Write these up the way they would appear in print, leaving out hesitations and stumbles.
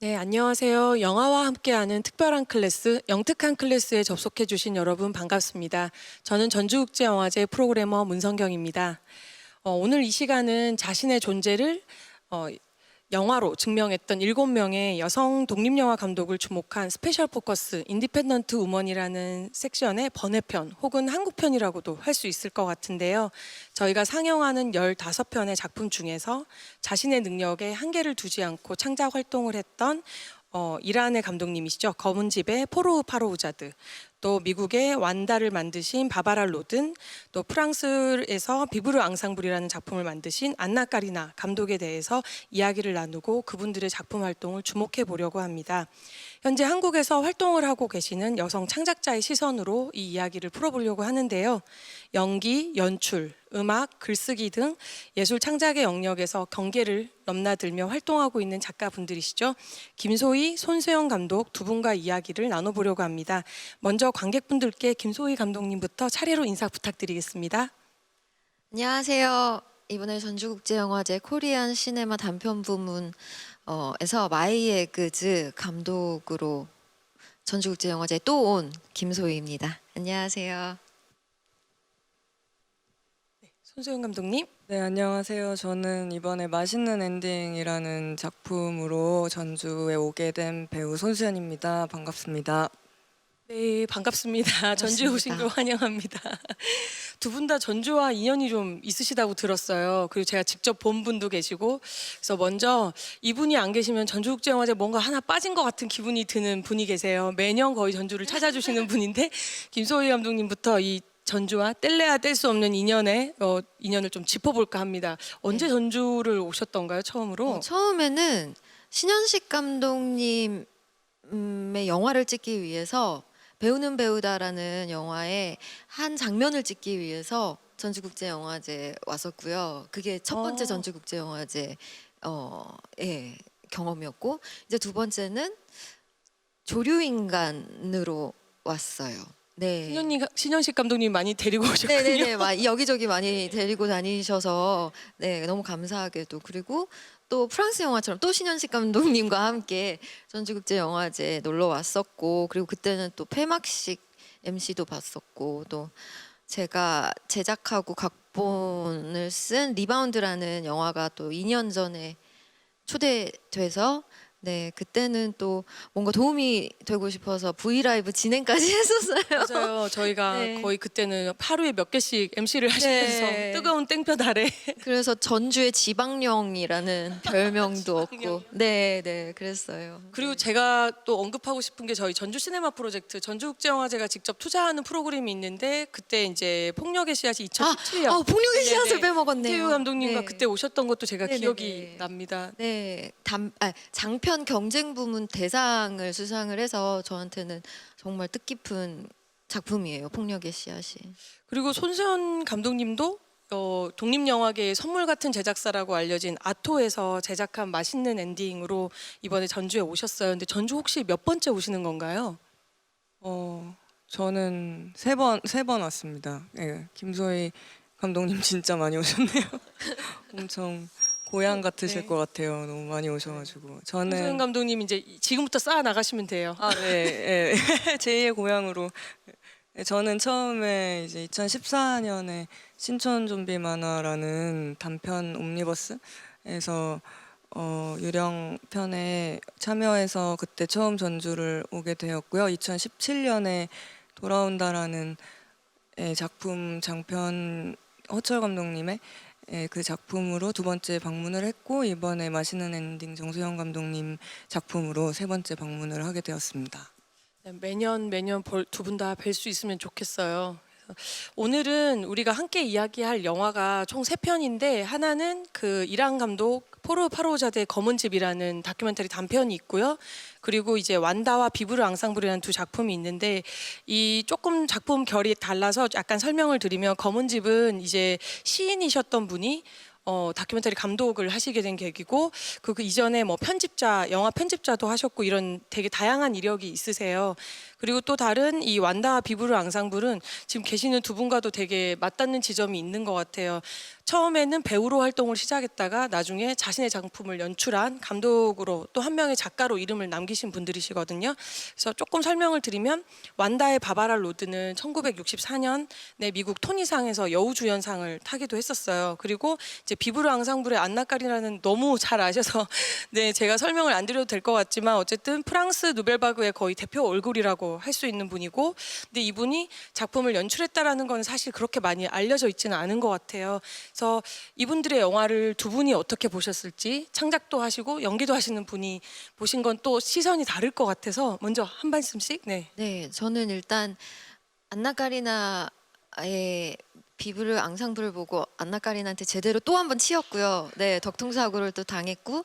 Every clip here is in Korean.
네, 안녕하세요. 영화와 함께하는 특별한 클래스, 영특한 클래스에 접속해 주신 여러분 반갑습니다. 저는 전주국제영화제 프로그래머 문성경입니다. 오늘 이 시간은 자신의 존재를 어, 영화로 증명했던 7명의 여성 독립영화 감독을 주목한 스페셜 포커스 인디펜던트 우먼이라는 섹션의 번외편 혹은 한국편이라고도 할 수 있을 것 같은데요. 저희가 상영하는 15편의 작품 중에서 자신의 능력에 한계를 두지 않고 창작 활동을 했던 이란의 감독님이시죠. 검은 집의 포르 파로우자드, 또 미국의 완다를 만드신 바바라 로든, 또 프랑스에서 비브르 앙상블이라는 작품을 만드신 안나 까리나 감독에 대해서 이야기를 나누고 그분들의 작품 활동을 주목해 보려고 합니다. 현재 한국에서 활동을 하고 계시는 여성 창작자의 시선으로 이 이야기를 풀어보려고 하는데요. 연기, 연출, 음악, 글쓰기 등 예술 창작의 영역에서 경계를 넘나들며 활동하고 있는 작가분들이시죠. 김소희, 손수영 감독 두 분과 이야기를 나눠보려고 합니다. 먼저 관객분들께 김소희 감독님부터 차례로 인사 부탁드리겠습니다. 안녕하세요. 이번에 전주국제영화제 코리안 시네마 단편 부문 에서 마이 에그즈 감독으로 전주국제영화제에 또 온 김소희입니다. 안녕하세요. 손수영 감독님. 네, 안녕하세요. 저는 이번에 맛있는 엔딩이라는 작품으로 전주에 오게 된 배우 손수연입니다. 반갑습니다. 네, 반갑습니다. 전주에 오신 걸 환영합니다. 두 분 다 전주와 인연이 좀 있으시다고 들었어요. 그리고 제가 직접 본 분도 계시고, 그래서 먼저 이분이 안 계시면 전주국제영화제 뭔가 하나 빠진 것 같은 기분이 드는 분이 계세요. 매년 거의 전주를 찾아주시는 분인데, 김소희 감독님부터 이 전주와 뗄래야 뗄 수 없는 인연을 좀 짚어볼까 합니다. 언제 네. 전주를 오셨던가요, 처음으로? 처음에는 신현식 감독님의 영화를 찍기 위해서 배우는 배우다라는 영화의 한 장면을 찍기 위해서 전주국제영화제 왔었고요. 그게 첫 번째 전주국제영화제 예, 경험이었고, 이제 두 번째는 조류인간으로 왔어요. 네. 신현식 감독님 많이 데리고 오셨군요. 네네네, 여기저기 많이 데리고 다니셔서 네, 너무 감사하게도. 그리고 또 프랑스 영화처럼 또 신현식 감독님과 함께 전주국제영화제 놀러 왔었고, 그리고 그때는 또 폐막식 MC도 봤었고, 또 제가 제작하고 각본을 쓴 리바운드라는 영화가 또 2년 전에 초대돼서 네, 그때는 또 뭔가 도움이 되고 싶어서 브이라이브 진행까지 했었어요. 맞아요. 저희가 네. 거의 그때는 하루에 몇 개씩 MC를 하시면서 네. 뜨거운 땡볕 아래 그래서 전주의 지방령이라는 별명도 지방령. 얻고 네, 그랬어요. 그리고 제가 또 언급하고 싶은 게 저희 전주 시네마 프로젝트 전주국제영화제가 직접 투자하는 프로그램이 있는데 그때 이제 폭력의 씨앗이 2017년 폭력의 씨앗을 빼먹었네요. 태유 감독님과 네. 그때 오셨던 것도 제가 네네네. 기억이 납니다. 네, 장편 경쟁 부문 대상을 수상을 해서 저한테는 정말 뜻깊은 작품이에요. 폭력의 씨앗이. 그리고 손수연 감독님도 독립영화계의 선물 같은 제작사라고 알려진 아토에서 제작한 맛있는 엔딩으로 이번에 전주에 오셨어요. 근데 전주 혹시 몇 번째 오시는 건가요? 저는 세 번 왔습니다. 네, 김소희 감독님 진짜 많이 오셨네요. 엄청 고향 같으실 네. 것 같아요. 너무 많이 오셔가지고. 손수연 저는 감독님 이제 지금부터 쌓아 나가시면 돼요. 네, 제2의 고향으로. 네, 저는 처음에 이제 2014년에 신촌 좀비 만화라는 단편 옴니버스에서 유령 편에 참여해서 그때 처음 전주를 오게 되었고요. 2017년에 돌아온다라는 작품 장편 허철 감독님의 그 작품으로 두 번째 방문을 했고, 이번에 맛있는 엔딩 정수영 감독님 작품으로 세 번째 방문을 하게 되었습니다. 네, 매년 두 분 다 뵐 수 있으면 좋겠어요. 그래서 오늘은 우리가 함께 이야기할 영화가 총 3편인데 하나는 그 이란 감독 포르 파로우자드의 검은 집이라는 다큐멘터리 단편이 있고요. 그리고 이제 완다와 비브르 앙상블이라는 두 작품이 있는데 이 조금 작품 결이 달라서 약간 설명을 드리면 검은 집은 이제 시인이셨던 분이 다큐멘터리 감독을 하시게 된 계기고 그 이전에 뭐 편집자, 영화 편집자도 하셨고 이런 되게 다양한 이력이 있으세요. 그리고 또 다른 이 완다 비브르 앙상블은 지금 계시는 두 분과도 되게 맞닿는 지점이 있는 것 같아요. 처음에는 배우로 활동을 시작했다가 나중에 자신의 작품을 연출한 감독으로 또 한 명의 작가로 이름을 남기신 분들이시거든요. 그래서 조금 설명을 드리면 완다의 바바라 로드는 1964년에 미국 토니상에서 여우주연상을 타기도 했었어요. 그리고 이제 비브르 앙상블의 안나까리나는 너무 잘 아셔서 네, 제가 설명을 안 드려도 될 것 같지만 어쨌든 프랑스 누벨바그의 거의 대표 얼굴이라고 할 수 있는 분이고, 근데 이분이 작품을 연출했다라는 건 사실 그렇게 많이 알려져 있지는 않은 것 같아요. 그래서 이분들의 영화를 두 분이 어떻게 보셨을지, 창작도 하시고 연기도 하시는 분이 보신 건 또 시선이 다를 것 같아서 먼저 한 말씀씩. 네. 네, 저는 일단 안나 까리나의 비브르 앙상블을 보고 안나 까리나한테 제대로 또 한 번 치였고요. 네, 덕통사고를 또 당했고,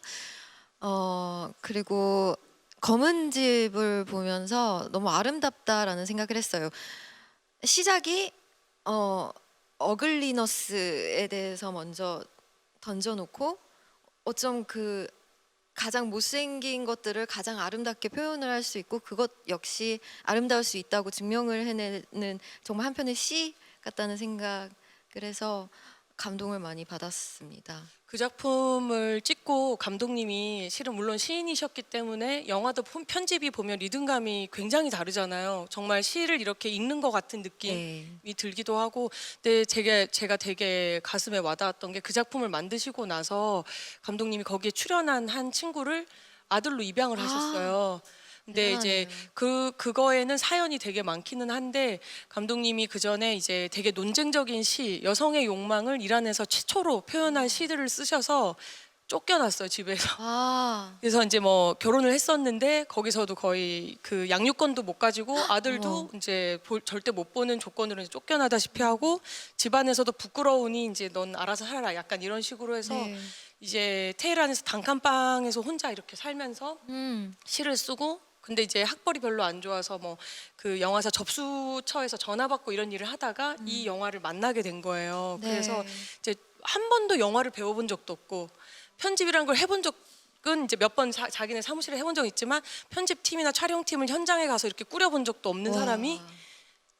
그리고 검은 집을 보면서 너무 아름답다라는 생각을 했어요. 시작이 어글리너스에 대해서 먼저 던져놓고 어쩜 그 가장 못생긴 것들을 가장 아름답게 표현을 할 수 있고 그것 역시 아름다울 수 있다고 증명을 해내는 정말 한편의 시 같다는 생각을 해서 감동을 많이 받았습니다. 그 작품을 찍고 감독님이 실은 물론 시인이셨기 때문에 영화도 편집이 보면 리듬감이 굉장히 다르잖아요. 정말 시를 이렇게 읽는 것 같은 느낌이 네. 들기도 하고, 근데 제가 되게 가슴에 와닿았던 게 그 작품을 만드시고 나서 감독님이 거기에 출연한 한 친구를 아들로 입양을 하셨어요. 근데 이제 대단하네요. 그거에는 사연이 되게 많기는 한데 감독님이 그 전에 이제 되게 논쟁적인 시, 여성의 욕망을 이란에서 최초로 표현한 시들을 쓰셔서 쫓겨났어요, 집에서. 아, 그래서 이제 뭐 결혼을 했었는데 거기서도 거의 그 양육권도 못 가지고 아들도 어머. 이제 절대 못 보는 조건으로 이제 쫓겨나다시피 하고, 집안에서도 부끄러우니 이제 넌 알아서 살아라 약간 이런 식으로 해서 네. 이제 테헤란에서 단칸방에서 혼자 이렇게 살면서 음. 시를 쓰고, 근데 이제 학벌이 별로 안 좋아서 뭐 그 영화사 접수처에서 전화 받고 이런 일을 하다가 이 영화를 만나게 된 거예요. 그래서 네. 이제 한 번도 영화를 배워본 적도 없고 편집이란 걸 해본 적은 이제 몇 번 자기네 사무실에 해본 적 있지만 편집팀이나 촬영팀을 현장에 가서 이렇게 꾸려본 적도 없는 와. 사람이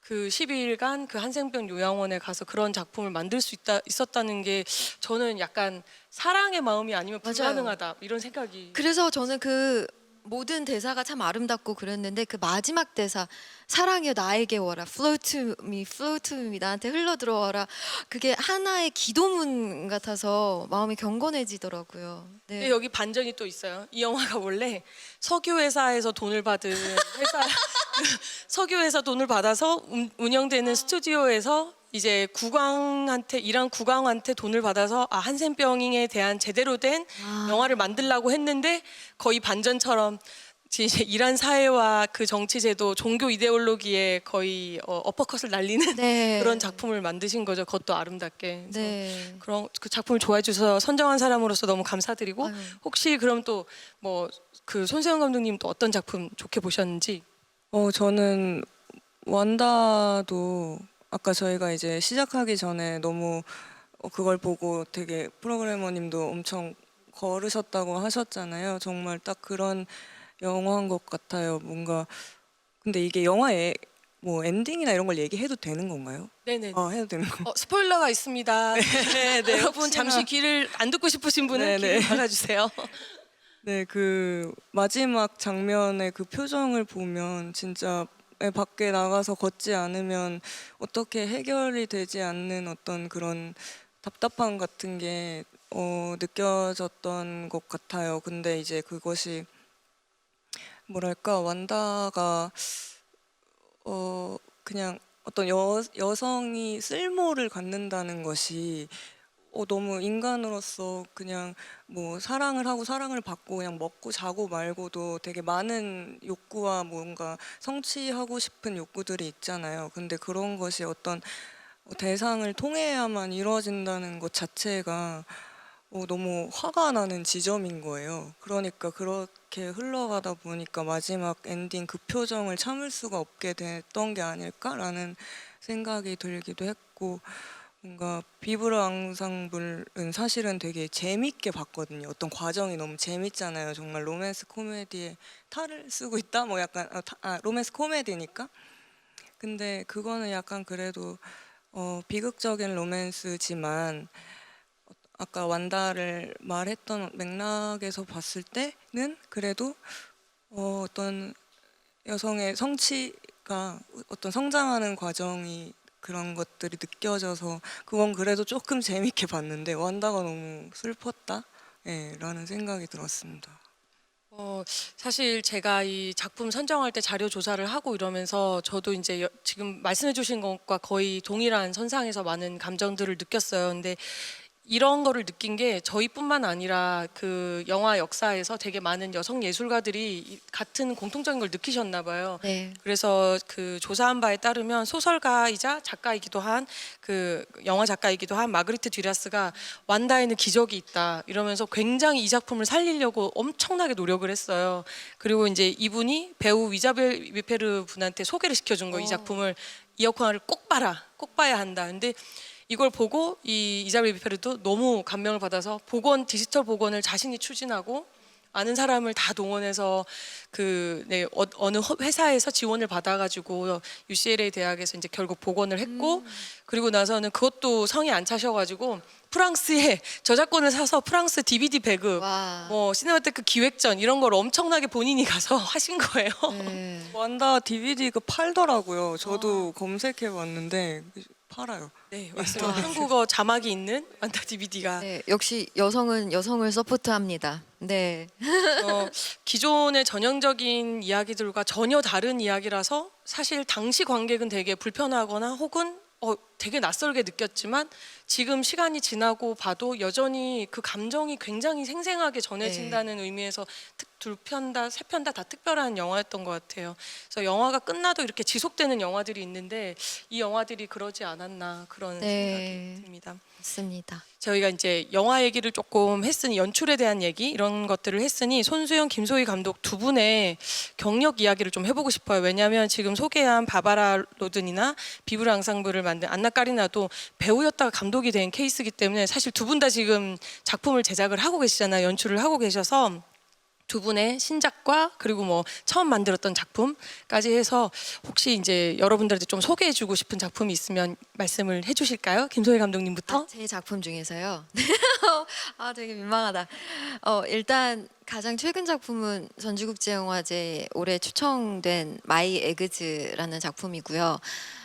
그 10일간 그 한센병 요양원에 가서 그런 작품을 만들 수 있었다는 게 저는 약간 사랑의 마음이 아니면 맞아요. 불가능하다 이런 생각이. 그래서 저는 그 모든 대사가 참 아름답고 그랬는데 그 마지막 대사 사랑이여 나에게 와라 flow to me flow to me 나한테 흘러 들어와라 그게 하나의 기도문 같아서 마음이 경건해지더라고요. 근데 네. 여기 반전이 또 있어요. 이 영화가 원래 석유회사에서 돈을 받은 회사 석유회사 돈을 받아서 운영되는 스튜디오에서 이제 이란 국왕한테 돈을 받아서 한센병에 대한 제대로 된 영화를 만들려고 했는데 거의 반전처럼 이제 이란 사회와 그 정치 제도, 종교 이데올로기에 거의 어퍼컷을 날리는 네. 그런 작품을 만드신 거죠. 그것도 아름답게. 그래서 네. 그런 그 작품을 좋아해 주셔서 선정한 사람으로서 너무 감사드리고, 아유. 혹시 그럼 또 뭐 그 손세영 감독님 또 어떤 작품 좋게 보셨는지. 저는 완다도 아까 저희가 이제 시작하기 전에 너무 그걸 보고 되게 프로그래머님도 엄청 걸으셨다고 하셨잖아요. 정말 딱 그런 영화인 것 같아요. 뭔가 근데 이게 영화에 뭐 엔딩이나 이런 걸 얘기해도 되는 건가요? 네네. 해도 되는 거. 스포일러가 있습니다. 네, 네, 여러분 혹시나. 잠시 귀를 안 듣고 싶으신 분은 네, 귀를 네. 막아주세요. 네, 그 마지막 장면의 그 표정을 보면 진짜 밖에 나가서 걷지 않으면 어떻게 해결이 되지 않는 어떤 그런 답답함 같은 게 느껴졌던 것 같아요. 근데 이제 그것이 뭐랄까 완다가 그냥 어떤 여성이 쓸모를 갖는다는 것이 너무 인간으로서 그냥 뭐 사랑을 하고 사랑을 받고 그냥 먹고 자고 말고도 되게 많은 욕구와 뭔가 성취하고 싶은 욕구들이 있잖아요. 근데 그런 것이 어떤 대상을 통해야만 이루어진다는 것 자체가 너무 화가 나는 지점인 거예요. 그러니까 그렇게 흘러가다 보니까 마지막 엔딩 그 표정을 참을 수가 없게 됐던 게 아닐까라는 생각이 들기도 했고, 뭔가 비브라 앙상블은 사실은 되게 재밌게 봤거든요. 어떤 과정이 너무 재밌잖아요. 정말 로맨스 코미디에 탈을 쓰고 있다? 뭐 약간 로맨스 코미디니까. 근데 그거는 약간 그래도 비극적인 로맨스지만 아까 완다를 말했던 맥락에서 봤을 때는 그래도 어떤 여성의 성취가 어떤 성장하는 과정이 그런 것들이 느껴져서 그건 그래도 조금 재밌게 봤는데 완다가 너무 슬펐다, 예, 라는 생각이 들었습니다. 어, 사실 제가 이 작품 선정할 때 자료 조사를 하고 이러면서 저도 이제 지금 말씀해 주신 것과 거의 동일한 선상에서 많은 감정들을 느꼈어요. 근데 이런 거를 느낀 게 저희뿐만 아니라 그 영화 역사에서 되게 많은 여성 예술가들이 같은 공통적인 걸 느끼셨나 봐요. 네. 그래서 그 조사한 바에 따르면 소설가이자 작가이기도 한 그 영화 작가이기도 한 마그리트 듀라스가 완다에는 기적이 있다 이러면서 굉장히 이 작품을 살리려고 엄청나게 노력을 했어요. 그리고 이제 이분이 배우 이자벨 위페르 분한테 소개를 시켜준 거예요. 이 작품을 이 역할을 꼭 봐라, 꼭 봐야 한다. 근데 이걸 보고 이 이자벨 위페르도 너무 감명을 받아서 디지털 복원을 자신이 추진하고 아는 사람을 다 동원해서 어느 회사에서 지원을 받아가지고 UCLA 대학에서 이제 결국 복원을 했고 그리고 나서는 그것도 성이 안 차셔가지고 프랑스에 저작권을 사서 프랑스 DVD 배급 와. 뭐 시네마테크 기획전 이런 걸 엄청나게 본인이 가서 하신 거예요. 네. 완다 DVD가 팔더라고요. 저도 검색해 봤는데 팔아요. 네, 맞습니다. 한국어 자막이 있는 완다 DVD가 네, 역시 여성은 여성을 서포트합니다. 네. 기존의 전형적인 이야기들과 전혀 다른 이야기라서 사실 당시 관객은 되게 불편하거나 혹은 되게 낯설게 느꼈지만 지금 시간이 지나고 봐도 여전히 그 감정이 굉장히 생생하게 전해진다는 의미에서 두 편 다, 세 편 다 특별한 영화였던 것 같아요. 그래서 영화가 끝나도 이렇게 지속되는 영화들이 있는데 이 영화들이 그러지 않았나 그런 네. 생각이 듭니다. 맞습니다. 저희가 이제 영화 얘기를 조금 했으니 연출에 대한 얘기 이런 것들을 했으니 손수영, 김소희 감독 두 분의 경력 이야기를 좀 해보고 싶어요. 왜냐하면 지금 소개한 바바라 로든이나 비브라 앙상블을 만든 안나 까리나도 배우였다가 감독이 된 케이스이기 때문에 사실 두 분 다 지금 작품을 제작을 하고 계시잖아요. 연출을 하고 계셔서 두 분의 신작과 그리고 뭐 처음 만들었던 작품까지 해서 혹시 이제 여러분들한테 좀 소개해주고 싶은 작품이 있으면 말씀을 해주실까요? 김소희 감독님부터. 제 작품 중에서요. 되게 민망하다. 일단 가장 최근 작품은 전주국제영화제 올해 추천된 마이 에그즈라는 작품이고요.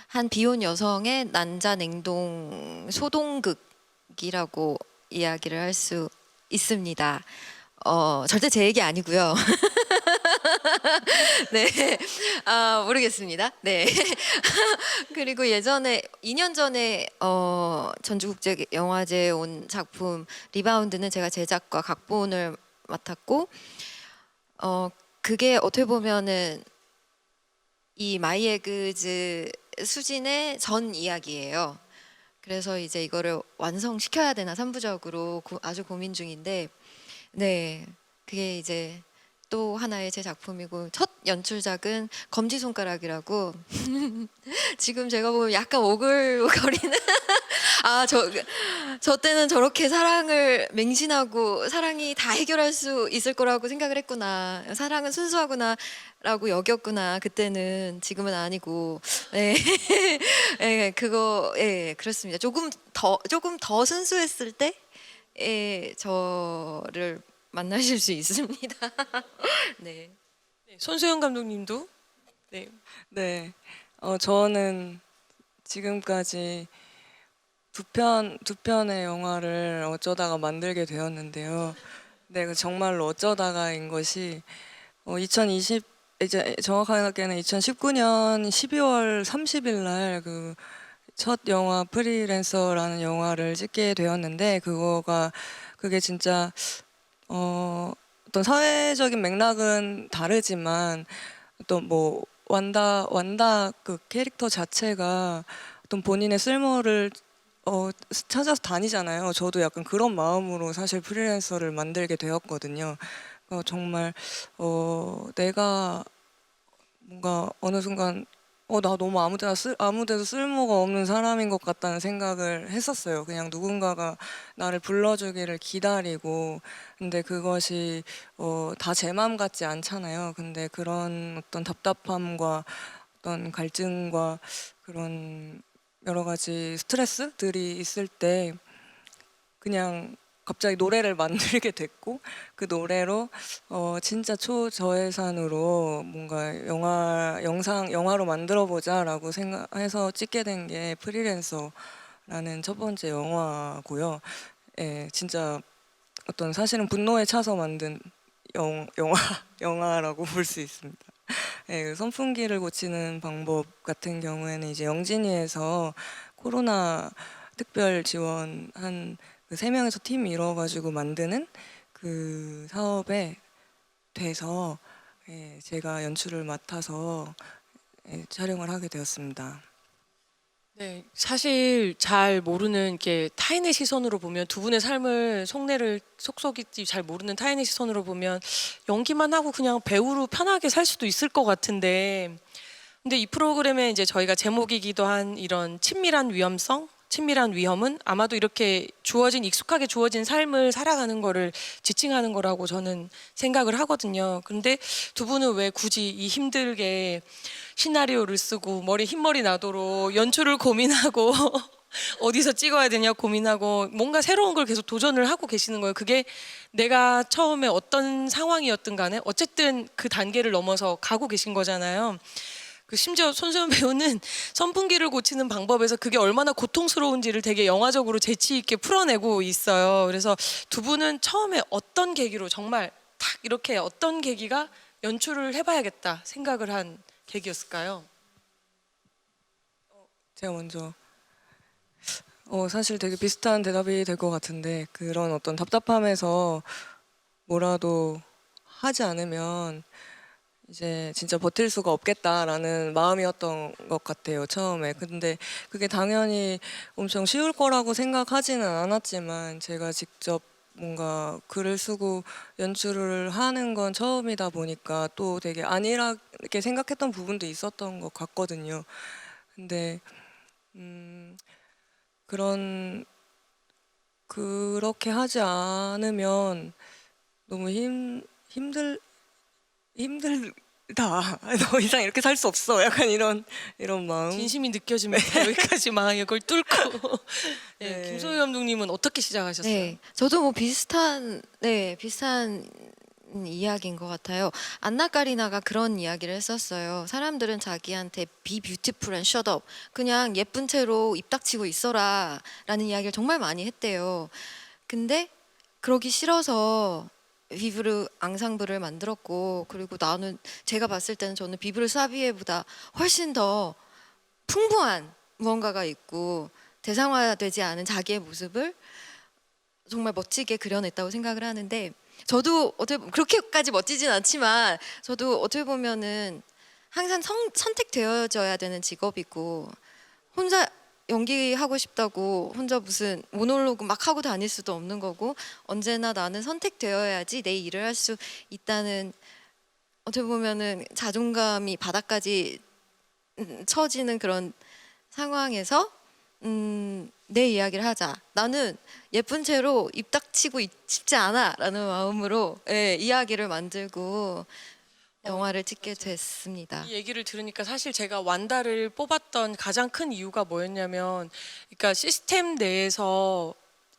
한 비혼 여성의 난자 냉동 소동극이라고 이야기를 할 수 있습니다. 절대 제 얘기 아니고요. 네, 모르겠습니다. 네. 그리고 예전에 2년 전에 전주국제영화제에 온 작품 리바운드는 제가 제작과 각본을 맡았고, 그게 어떻게 보면은 이 마이 에그즈 수진의 전 이야기예요. 그래서 이제 이거를 완성시켜야 되나 3부작으로 아주 고민 중인데, 네, 그게 이제 또 하나의 제 작품이고 첫 연출작은 검지손가락이라고 지금 제가 보면 약간 오글거리는 저 때는 저렇게 사랑을 맹신하고 사랑이 다 해결할 수 있을 거라고 생각을 했구나, 사랑은 순수하구나라고 여겼구나 그때는, 지금은 아니고. 네. 네, 그거 그렇습니다. 조금 더 순수했을 때 저를 만나실 수 있습니다. 네. 네, 손수영 감독님도. 네. 네, 저는 지금까지 두 편의 영화를 어쩌다가 만들게 되었는데요. 네, 그 정말로 어쩌다가인 것이 2020 이제 정확하게는 2019년 12월 30일 날 그 첫 영화 프리랜서라는 영화를 찍게 되었는데 그게 진짜 어떤 사회적인 맥락은 다르지만 또 뭐 완다 그 캐릭터 자체가 어떤 본인의 쓸모를 찾아서 다니잖아요. 저도 약간 그런 마음으로 사실 프리랜서를 만들게 되었거든요. 정말 내가 뭔가 어느 순간 나 너무 아무데도 쓸모가 없는 사람인 것 같다는 생각을 했었어요. 그냥 누군가가 나를 불러주기를 기다리고, 근데 그것이 다 제 마음 같지 않잖아요. 근데 그런 어떤 답답함과 어떤 갈증과 그런 여러 가지 스트레스들이 있을 때 그냥 갑자기 노래를 만들게 됐고, 그 노래로 진짜 초저예산으로 뭔가 영화로 만들어 보자라고 생각해서 찍게 된 게 프리랜서라는 첫 번째 영화고요. 예, 진짜 어떤 사실은 분노에 차서 만든 영화라고 볼 수 있습니다. 예, 그 선풍기를 고치는 방법 같은 경우에는 이제 영진이에서 코로나 특별 지원한 그 3명에서 팀 이뤄가지고 만드는 그 사업에 돼서 예, 제가 연출을 맡아서 예, 촬영을 하게 되었습니다. 네, 사실 잘 모르는 게 타인의 시선으로 보면 두 분의 삶을 속내를 속속이 잘 모르는 타인의 시선으로 보면 연기만 하고 그냥 배우로 편하게 살 수도 있을 것 같은데 근데 이 프로그램에 이제 저희가 제목이기도 한 이런 친밀한 위험성, 친밀한 위험은 아마도 이렇게 익숙하게 주어진 삶을 살아가는 거를 지칭하는 거라고 저는 생각을 하거든요. 그런데 두 분은 왜 굳이 이 힘들게 시나리오를 쓰고 머리 흰머리 나도록 연출을 고민하고 어디서 찍어야 되냐 고민하고 뭔가 새로운 걸 계속 도전을 하고 계시는 거예요. 그게 내가 처음에 어떤 상황이었든 간에 어쨌든 그 단계를 넘어서 가고 계신 거잖아요. 그 심지어 손수연 배우는 선풍기를 고치는 방법에서 그게 얼마나 고통스러운지를 되게 영화적으로 재치 있게 풀어내고 있어요. 그래서 두 분은 처음에 어떤 계기로 정말 탁 이렇게 어떤 계기가 연출을 해봐야겠다 생각을 한 계기였을까요? 제가 먼저 사실 되게 비슷한 대답이 될 것 같은데 그런 어떤 답답함에서 뭐라도 하지 않으면 이제 진짜 버틸 수가 없겠다라는 마음이었던 것 같아요, 처음에. 근데 그게 당연히 엄청 쉬울 거라고 생각하지는 않았지만 제가 직접 뭔가 글을 쓰고 연출을 하는 건 처음이다 보니까 또 되게 안일하게 생각했던 부분도 있었던 것 같거든요. 근데 그런 그렇게 하지 않으면 너무 힘들다. 더 이상 이렇게 살 수 없어. 약간 이런 마음. 진심이 느껴집니다. 여기까지 막 이걸 뚫고. 네, 네. 김소희 감독님은 어떻게 시작하셨어요? 네, 저도 뭐 비슷한 이야기인 것 같아요. 안나 까리나가 그런 이야기를 했었어요. 사람들은 자기한테 be beautiful and shut up, 그냥 예쁜 채로 입 닥치고 있어라라는 이야기를 정말 많이 했대요. 근데 그러기 싫어서 비브르 앙상블을 만들었고, 그리고 제가 봤을 때는 저는 비브르 사비에보다 훨씬 더 풍부한 무언가가 있고 대상화되지 않은 자기의 모습을 정말 멋지게 그려냈다고 생각을 하는데, 저도 어떻게 보면 그렇게까지 멋지진 않지만 저도 어떻게 보면은 항상 선택되어져야 되는 직업이고, 혼자 연기하고 싶다고 혼자 무슨 모놀로그 막 하고 다닐 수도 없는 거고, 언제나 나는 선택되어야지 내 일을 할 수 있다는, 어떻게 보면은 자존감이 바닥까지 처지는 그런 상황에서 내 이야기를 하자. 나는 예쁜 채로 입 닥치고 싶지 않아라는 마음으로 이야기를 만들고 영화를 찍게 됐습니다. 이 얘기를 들으니까 사실 제가 완다를 뽑았던 가장 큰 이유가 뭐였냐면, 그러니까 시스템 내에서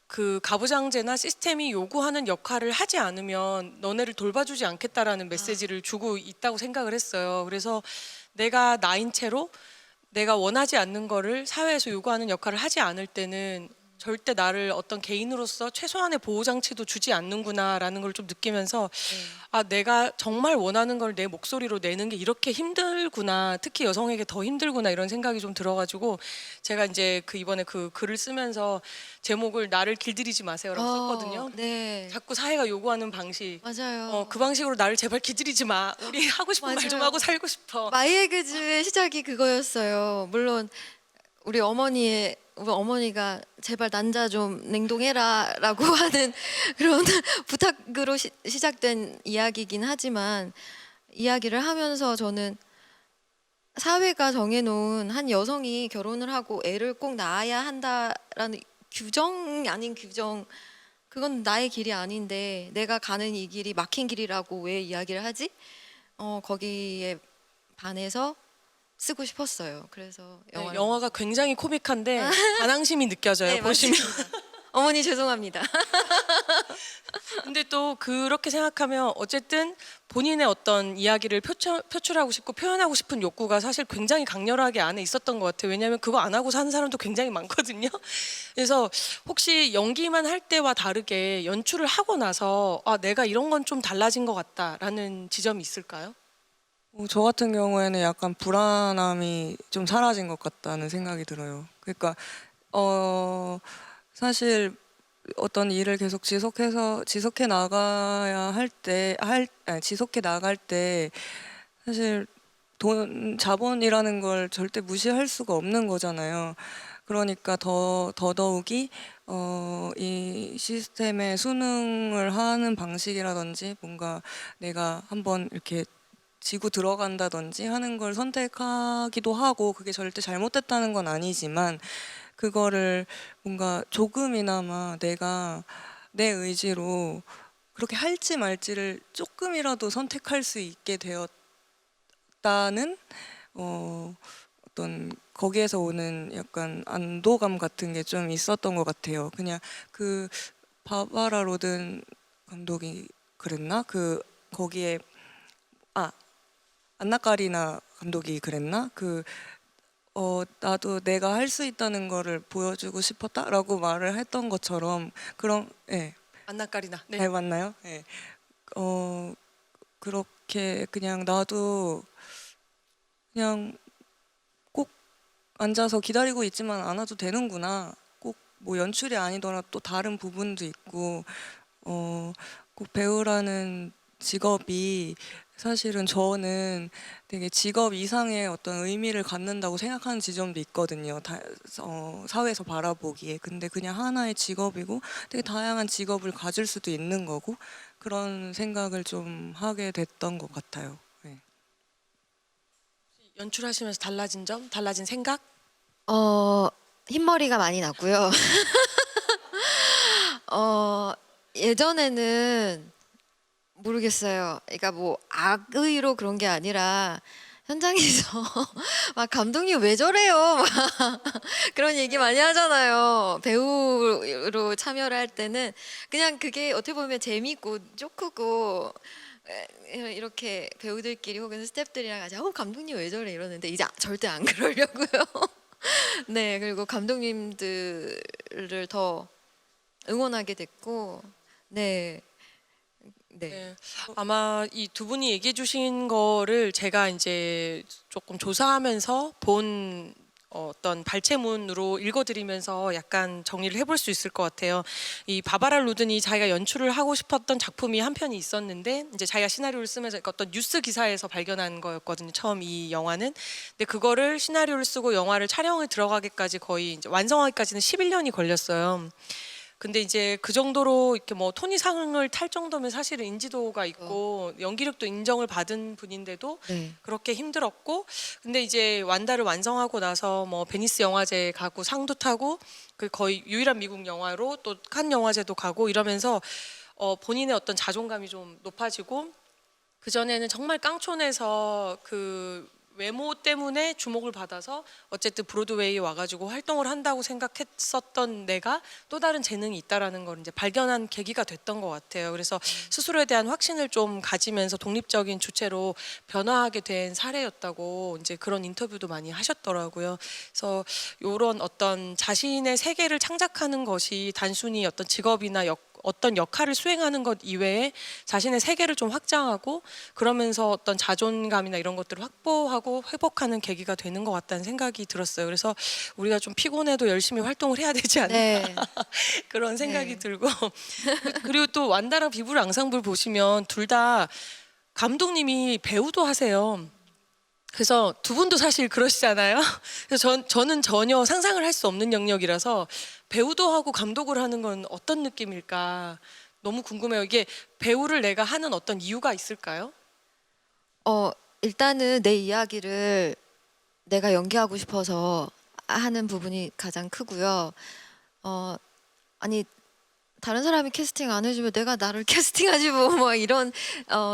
그 가부장제나 시스템이 요구하는 역할을 하지 않으면 너네를 돌봐주지 않겠다라는 메시지를 주고 있다고 생각을 했어요. 그래서 내가 나인 채로 내가 원하지 않는 거를 사회에서 요구하는 역할을 하지 않을 때는 절대 나를 어떤 개인으로서 최소한의 보호 장치도 주지 않는구나라는 걸 좀 느끼면서 아, 내가 정말 원하는 걸 내 목소리로 내는 게 이렇게 힘들구나, 특히 여성에게 더 힘들구나 이런 생각이 좀 들어가지고 제가 이제 이번에 그 글을 쓰면서 제목을 나를 길들이지 마세요라고 썼거든요. 네, 자꾸 사회가 요구하는 방식, 맞아요. 그 방식으로 나를 제발 길들이지 마. 우리 하고 싶은 말 좀 맞아요. 하고 살고 싶어. 마이에그즈의 시작이 그거였어요. 물론 우리 어머니가 제발 난자 좀 냉동해라라고 하는 그런 부탁으로 시작된 이야기이긴 하지만, 이야기를 하면서 저는 사회가 정해놓은 한 여성이 결혼을 하고 애를 꼭 낳아야 한다라는 규정 아닌 규정, 그건 나의 길이 아닌데 내가 가는 이 길이 막힌 길이라고 왜 이야기를 하지? 거기에 반해서 쓰고 싶었어요. 그래서 네, 영화를 영화가 굉장히 코믹한데 반항심이 느껴져요. 네, 보시면. 맞습니다. 어머니 죄송합니다. 근데 또 그렇게 생각하면 어쨌든 본인의 어떤 이야기를 표출하고 싶고 표현하고 싶은 욕구가 사실 굉장히 강렬하게 안에 있었던 것 같아요. 왜냐하면 그거 안 하고 사는 사람도 굉장히 많거든요. 그래서 혹시 연기만 할 때와 다르게 연출을 하고 나서 아, 내가 이런 건 좀 달라진 것 같다라는 지점이 있을까요? 저 같은 경우에는 약간 불안함이 좀 사라진 것 같다는 생각이 들어요. 그러니까 사실 어떤 일을 계속 지속해 나가야 지속해 나갈 때 사실 자본이라는 걸 절대 무시할 수가 없는 거잖아요. 그러니까 더더욱이 이 시스템의 수능을 하는 방식이라든지 뭔가 내가 한번 이렇게 지고 들어간다든지 하는 걸 선택하기도 하고, 그게 절대 잘못됐다는 건 아니지만 그거를 뭔가 조금이나마 내가 내 의지로 그렇게 할지 말지를 조금이라도 선택할 수 있게 되었다는 어떤 거기에서 오는 약간 안도감 같은 게 좀 있었던 것 같아요. 그냥 그 바바라 로든 감독이 그랬나? 거기에 안나 까리나 감독이 그랬나? 나도 내가 할 수 있다는 거를 보여주고 싶었다라고 말을 했던 것처럼, 그럼, 예, 안나까리나. 네. 잘 맞나요? 예. 어, 그렇게 그냥 나도 그냥 꼭 앉아서 기다리고 있지만 않아도 되는구나. 꼭 뭐 연출이 아니더라도 또 다른 부분도 있고, 꼭 배우라는 직업이 사실은 저는 되게 직업 이상의 어떤 의미를 갖는다고 생각하는 지점도 있거든요. 사회에서 바라보기에. 근데 그냥 하나의 직업이고 되게 다양한 직업을 가질 수도 있는 거고, 그런 생각을 좀 하게 됐던 것 같아요. 네. 연출하시면서 달라진 점, 달라진 생각? 흰머리가 많이 났고요. 예전에는 모르겠어요. 그러니까 뭐 악의로 그런 게 아니라 현장에서 막 감독님 왜 저래요? 막 그런 얘기 많이 하잖아요. 배우로 참여를 할 때는 그냥 그게 어떻게 보면 재밌고 조크고 이렇게 배우들끼리 혹은 스태프들이랑 같이 감독님 왜 저래 이러는데 이제 절대 안 그러려고요. 네, 그리고 감독님들을 더 응원하게 됐고, 네, 네, 네. 아마 이 두 분이 얘기해 주신 거를 제가 이제 조금 조사하면서 본 어떤 발췌문으로 읽어드리면서 약간 정리를 해볼 수 있을 것 같아요. 이 바바라 루든이 자기가 연출을 하고 싶었던 작품이 한 편이 있었는데 이제 자기가 시나리오를 쓰면서 그러니까 어떤 뉴스 기사에서 발견한 거였거든요. 처음 이 영화는. 근데 그거를 시나리오를 쓰고 영화를 촬영을 들어가기까지 거의 이제 완성하기까지는 11년이 걸렸어요. 근데 이제 그 정도로 이렇게 뭐 토니상을 탈 정도면 사실은 인지도가 있고 연기력도 인정을 받은 분인데도 네. 그렇게 힘들었고, 근데 이제 완다를 완성하고 나서 뭐 베니스 영화제 가고 상도 타고 그 거의 유일한 미국 영화로 또 칸 영화제도 가고 이러면서 본인의 어떤 자존감이 좀 높아지고, 그 전에는 정말 깡촌에서 그 외모 때문에 주목을 받아서 어쨌든 브로드웨이에 와가지고 활동을 한다고 생각했었던 내가 또 다른 재능이 있다라는 걸 이제 발견한 계기가 됐던 것 같아요. 그래서 스스로에 대한 확신을 좀 가지면서 독립적인 주체로 변화하게 된 사례였다고 이제 그런 인터뷰도 많이 하셨더라고요. 그래서 이런 어떤 자신의 세계를 창작하는 것이 단순히 어떤 직업이나 어떤 역할을 수행하는 것 이외에 자신의 세계를 좀 확장하고 그러면서 어떤 자존감이나 이런 것들을 확보하고 회복하는 계기가 되는 것 같다는 생각이 들었어요. 그래서 우리가 좀 피곤해도 열심히 활동을 해야 되지 않나 네, 그런 생각이 네. 들고 그리고 또 완다랑 비브르 앙상블 보시면 둘 다 감독님이 배우도 하세요. 그래서 두 분도 사실 그러시잖아요. 그래서 저는 전혀 상상을 할 수 없는 영역이라서 배우도 하고 감독을 하는 건 어떤 느낌일까 너무 궁금해요. 이게 배우를 내가 하는 어떤 이유가 있을까요? 일단은 내 이야기를 내가 연기하고 싶어서 하는 부분이 가장 크고요. 아니 다른 사람이 캐스팅 안 해주면 내가 나를 캐스팅하지 뭐 이런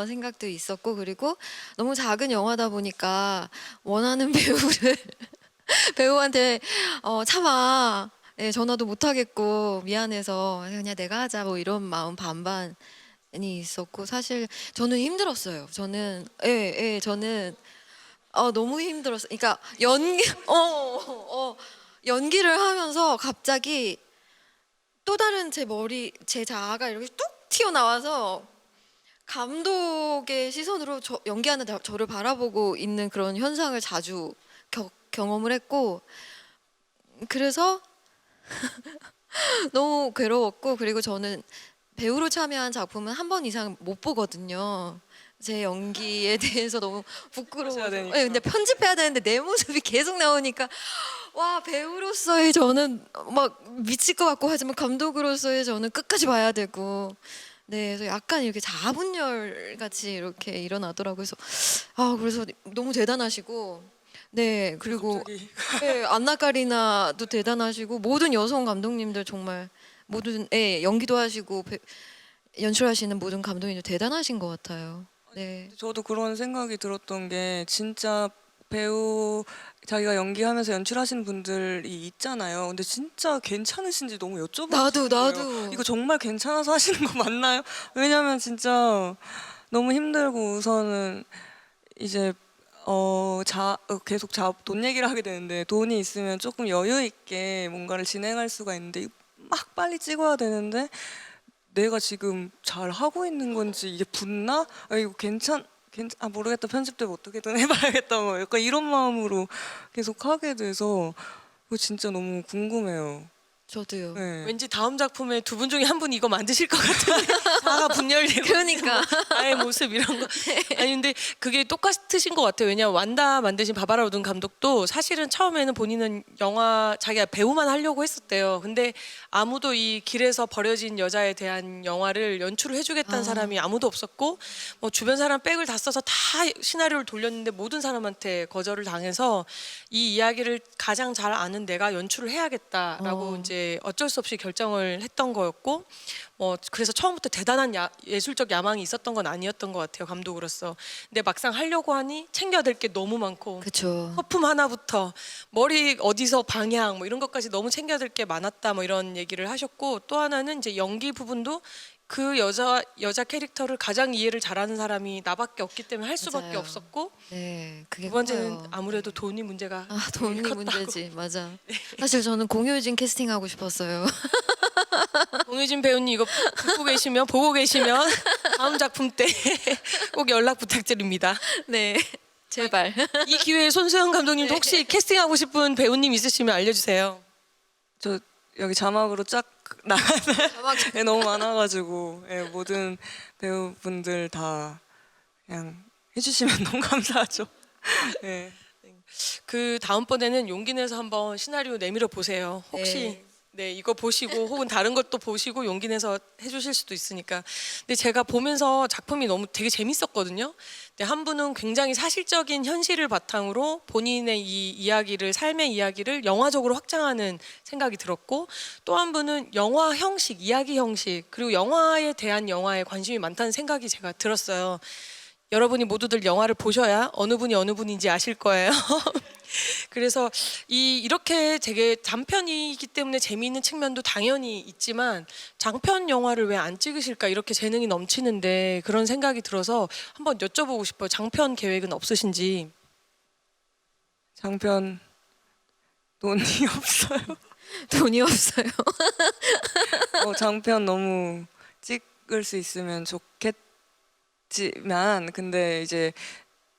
생각도 있었고, 그리고 너무 작은 영화다 보니까 원하는 배우를 배우한테 참아, 예, 전화도 못 하겠고 미안해서 그냥 내가 하자 뭐 이런 마음 반반이 있었고, 사실 저는 힘들었어요. 저는 저는 너무 힘들었어요. 그러니까 연기를 하면서 갑자기 또 다른 제 자아가 이렇게 뚝 튀어나와서 감독의 시선으로 연기하는 저를 바라보고 있는 그런 현상을 자주 경험을 했고, 그래서 너무 괴로웠고, 그리고 저는 배우로 참여한 작품은 한 번 이상 못 보거든요. 제 연기에 대해서 너무 부끄러워서. 하셔야 되니까. 네, 근데 편집해야 되는데 내 모습이 계속 나오니까 와, 배우로서의 저는 막 미칠 것 같고, 하지만 감독으로서의 저는 끝까지 봐야 되고, 네, 그래서 약간 이렇게 자아분열 같이 이렇게 일어나더라고요. 그래서 너무 대단하시고, 네, 그리고 갑자기. 네, 안나 까리나도 대단하시고, 모든 여성 감독님들 정말 모든 연기도 하시고 연출하시는 모든 감독님들 대단하신 것 같아요. 네. 저도 그런 생각이 들었던 게 진짜 배우 자기가 연기하면서 연출하시는 분들이 있잖아요. 근데 진짜 괜찮으신지 너무 여쭤보고 나도 싶은 거예요. 나도 이거 정말 괜찮아서 하시는 거 맞나요? 왜냐면 진짜 너무 힘들고 우선은 이제 계속 돈 얘기를 하게 되는데, 돈이 있으면 조금 여유 있게 뭔가를 진행할 수가 있는데 막 빨리 찍어야 되는데 내가 지금 잘 하고 있는 건지 이게 붙나? 이거 모르겠다, 편집되면 어떻게든 해봐야겠다 뭐 약간 이런 마음으로 계속 하게 돼서 그거 진짜 너무 궁금해요. 저도요. 네. 왠지 다음 작품에 두 분 중에 한 분이 이거 만드실 것 같은데 자가 분열되고 그러니까. 나의 모습 이런 거. 아니 근데 그게 똑같으신 것 같아요. 왜냐면 완다 만드신 바바라 우든 감독도 사실은 처음에는 본인은 영화 자기가 배우만 하려고 했었대요. 근데 아무도 이 길에서 버려진 여자에 대한 영화를 연출을 해주겠다는 사람이 아무도 없었고, 뭐 주변 사람 백을 다 써서 다 시나리오를 돌렸는데 모든 사람한테 거절을 당해서 이 이야기를 가장 잘 아는 내가 연출을 해야겠다라고 이제 어쩔 수 없이 결정을 했던 거였고, 그래서 처음부터 대단한 예술적 야망이 있었던 건 아니었던 것 같아요, 감독으로서. 근데 막상 하려고 하니 챙겨야 될 게 너무 많고, 그렇죠. 소품 하나부터 머리 어디서 방향 뭐 이런 것까지 너무 챙겨야 될 게 많았다 뭐 이런 얘기를 하셨고, 또 하나는 이제 연기 부분도 그 여자 캐릭터를 가장 이해를 잘하는 사람이 나밖에 없기 때문에 할 수밖에 맞아요. 없었고, 네, 그게 두 번째는 커요. 아무래도 돈이 문제가 돈이 컸다고. 문제지, 맞아. 사실 저는 공효진 캐스팅하고 싶었어요. 공효진 배우님 이거 보고 계시면 다음 작품 때 꼭 연락 부탁드립니다. 네, 제발. 이 기회에 손수영 감독님도 혹시 캐스팅하고 싶은 배우님 있으시면 알려주세요. 저 여기 자막으로 쫙 나가는 네, 너무 많아가지고 모든 배우분들 다 그냥 해주시면 너무 감사하죠. 네. 그 다음번에는 용기 내서 한번 시나리오 내밀어 보세요. 혹시 이거 보시고 혹은 다른 것도 보시고 용기 내서 해주실 수도 있으니까. 근데 제가 보면서 작품이 너무 되게 재밌었거든요. 근데 한 분은 굉장히 사실적인 현실을 바탕으로 본인의 이 이야기를, 삶의 이야기를 영화적으로 확장하는 생각이 들었고, 또 한 분은 영화 형식, 이야기 형식, 그리고 영화에 대한 영화에 관심이 많다는 생각이 제가 들었어요. 여러분이 모두들 영화를 보셔야 어느 분이 어느 분인지 아실 거예요. 그래서 이렇게 되게 단편이기 때문에 재미있는 측면도 당연히 있지만, 장편 영화를 왜 안 찍으실까, 이렇게 재능이 넘치는데 그런 생각이 들어서 한번 여쭤보고 싶어요. 장편 계획은 없으신지. 장편 돈이 없어요. 돈이 없어요. 장편 너무 찍을 수 있으면 좋겠지만, 근데 이제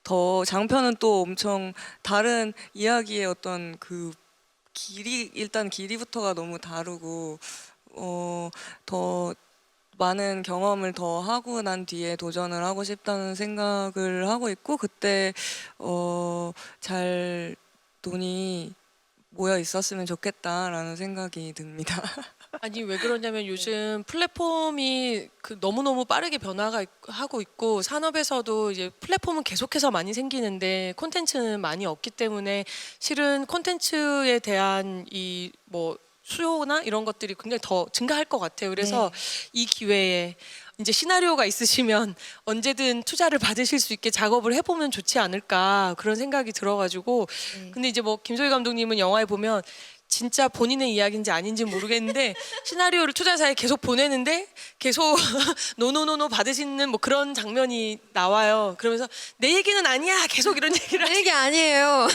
더 장편은 또 엄청 다른 이야기의 어떤 그 일단 길이부터가 너무 다르고, 더 많은 경험을 더 하고 난 뒤에 도전을 하고 싶다는 생각을 하고 있고, 그때 잘 돈이 모여 있었으면 좋겠다라는 생각이 듭니다. 아니 왜 그러냐면 요즘 플랫폼이 너무너무 빠르게 하고 있고 산업에서도 이제 플랫폼은 계속해서 많이 생기는데 콘텐츠는 많이 없기 때문에 실은 콘텐츠에 대한 이 뭐 수요나 이런 것들이 굉장히 더 증가할 것 같아요. 그래서 이 기회에 이제 시나리오가 있으시면 언제든 투자를 받으실 수 있게 작업을 해보면 좋지 않을까 그런 생각이 들어가지고 네. 근데 이제 뭐 김소희 감독님은 영화에 보면 진짜 본인의 이야기인지 아닌지 모르겠는데 시나리오를 투자사에 계속 보내는데 계속 노노노노 받으시는 뭐 그런 장면이 나와요. 그러면서 내 얘기는 아니야 계속 이런 얘기를 내 얘기 아니에요.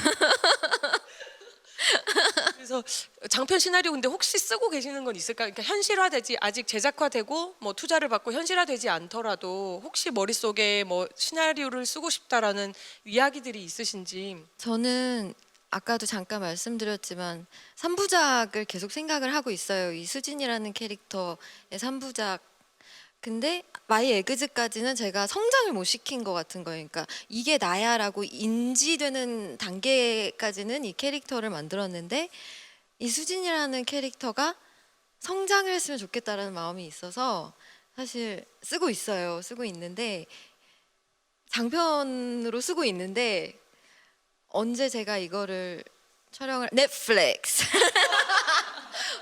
그래서 장편 시나리오 근데 혹시 쓰고 계시는 건 있을까요? 그러니까 현실화되지 아직 제작화되고 뭐 투자를 받고 현실화되지 않더라도 혹시 머릿속에 뭐 시나리오를 쓰고 싶다라는 이야기들이 있으신지. 저는 아까도 잠깐 말씀드렸지만 3부작을 계속 생각을 하고 있어요. 이 수진이라는 캐릭터의 3부작. 근데 마이 에그즈까지는 제가 성장을 못 시킨 것 같은 거예요. 그러니까 이게 나야라고 인지되는 단계까지는 이 캐릭터를 만들었는데 이 수진이라는 캐릭터가 성장을 했으면 좋겠다라는 마음이 있어서 사실 쓰고 있어요. 쓰고 있는데 장편으로 쓰고 있는데 언제 제가 이거를 촬영을 넷플릭스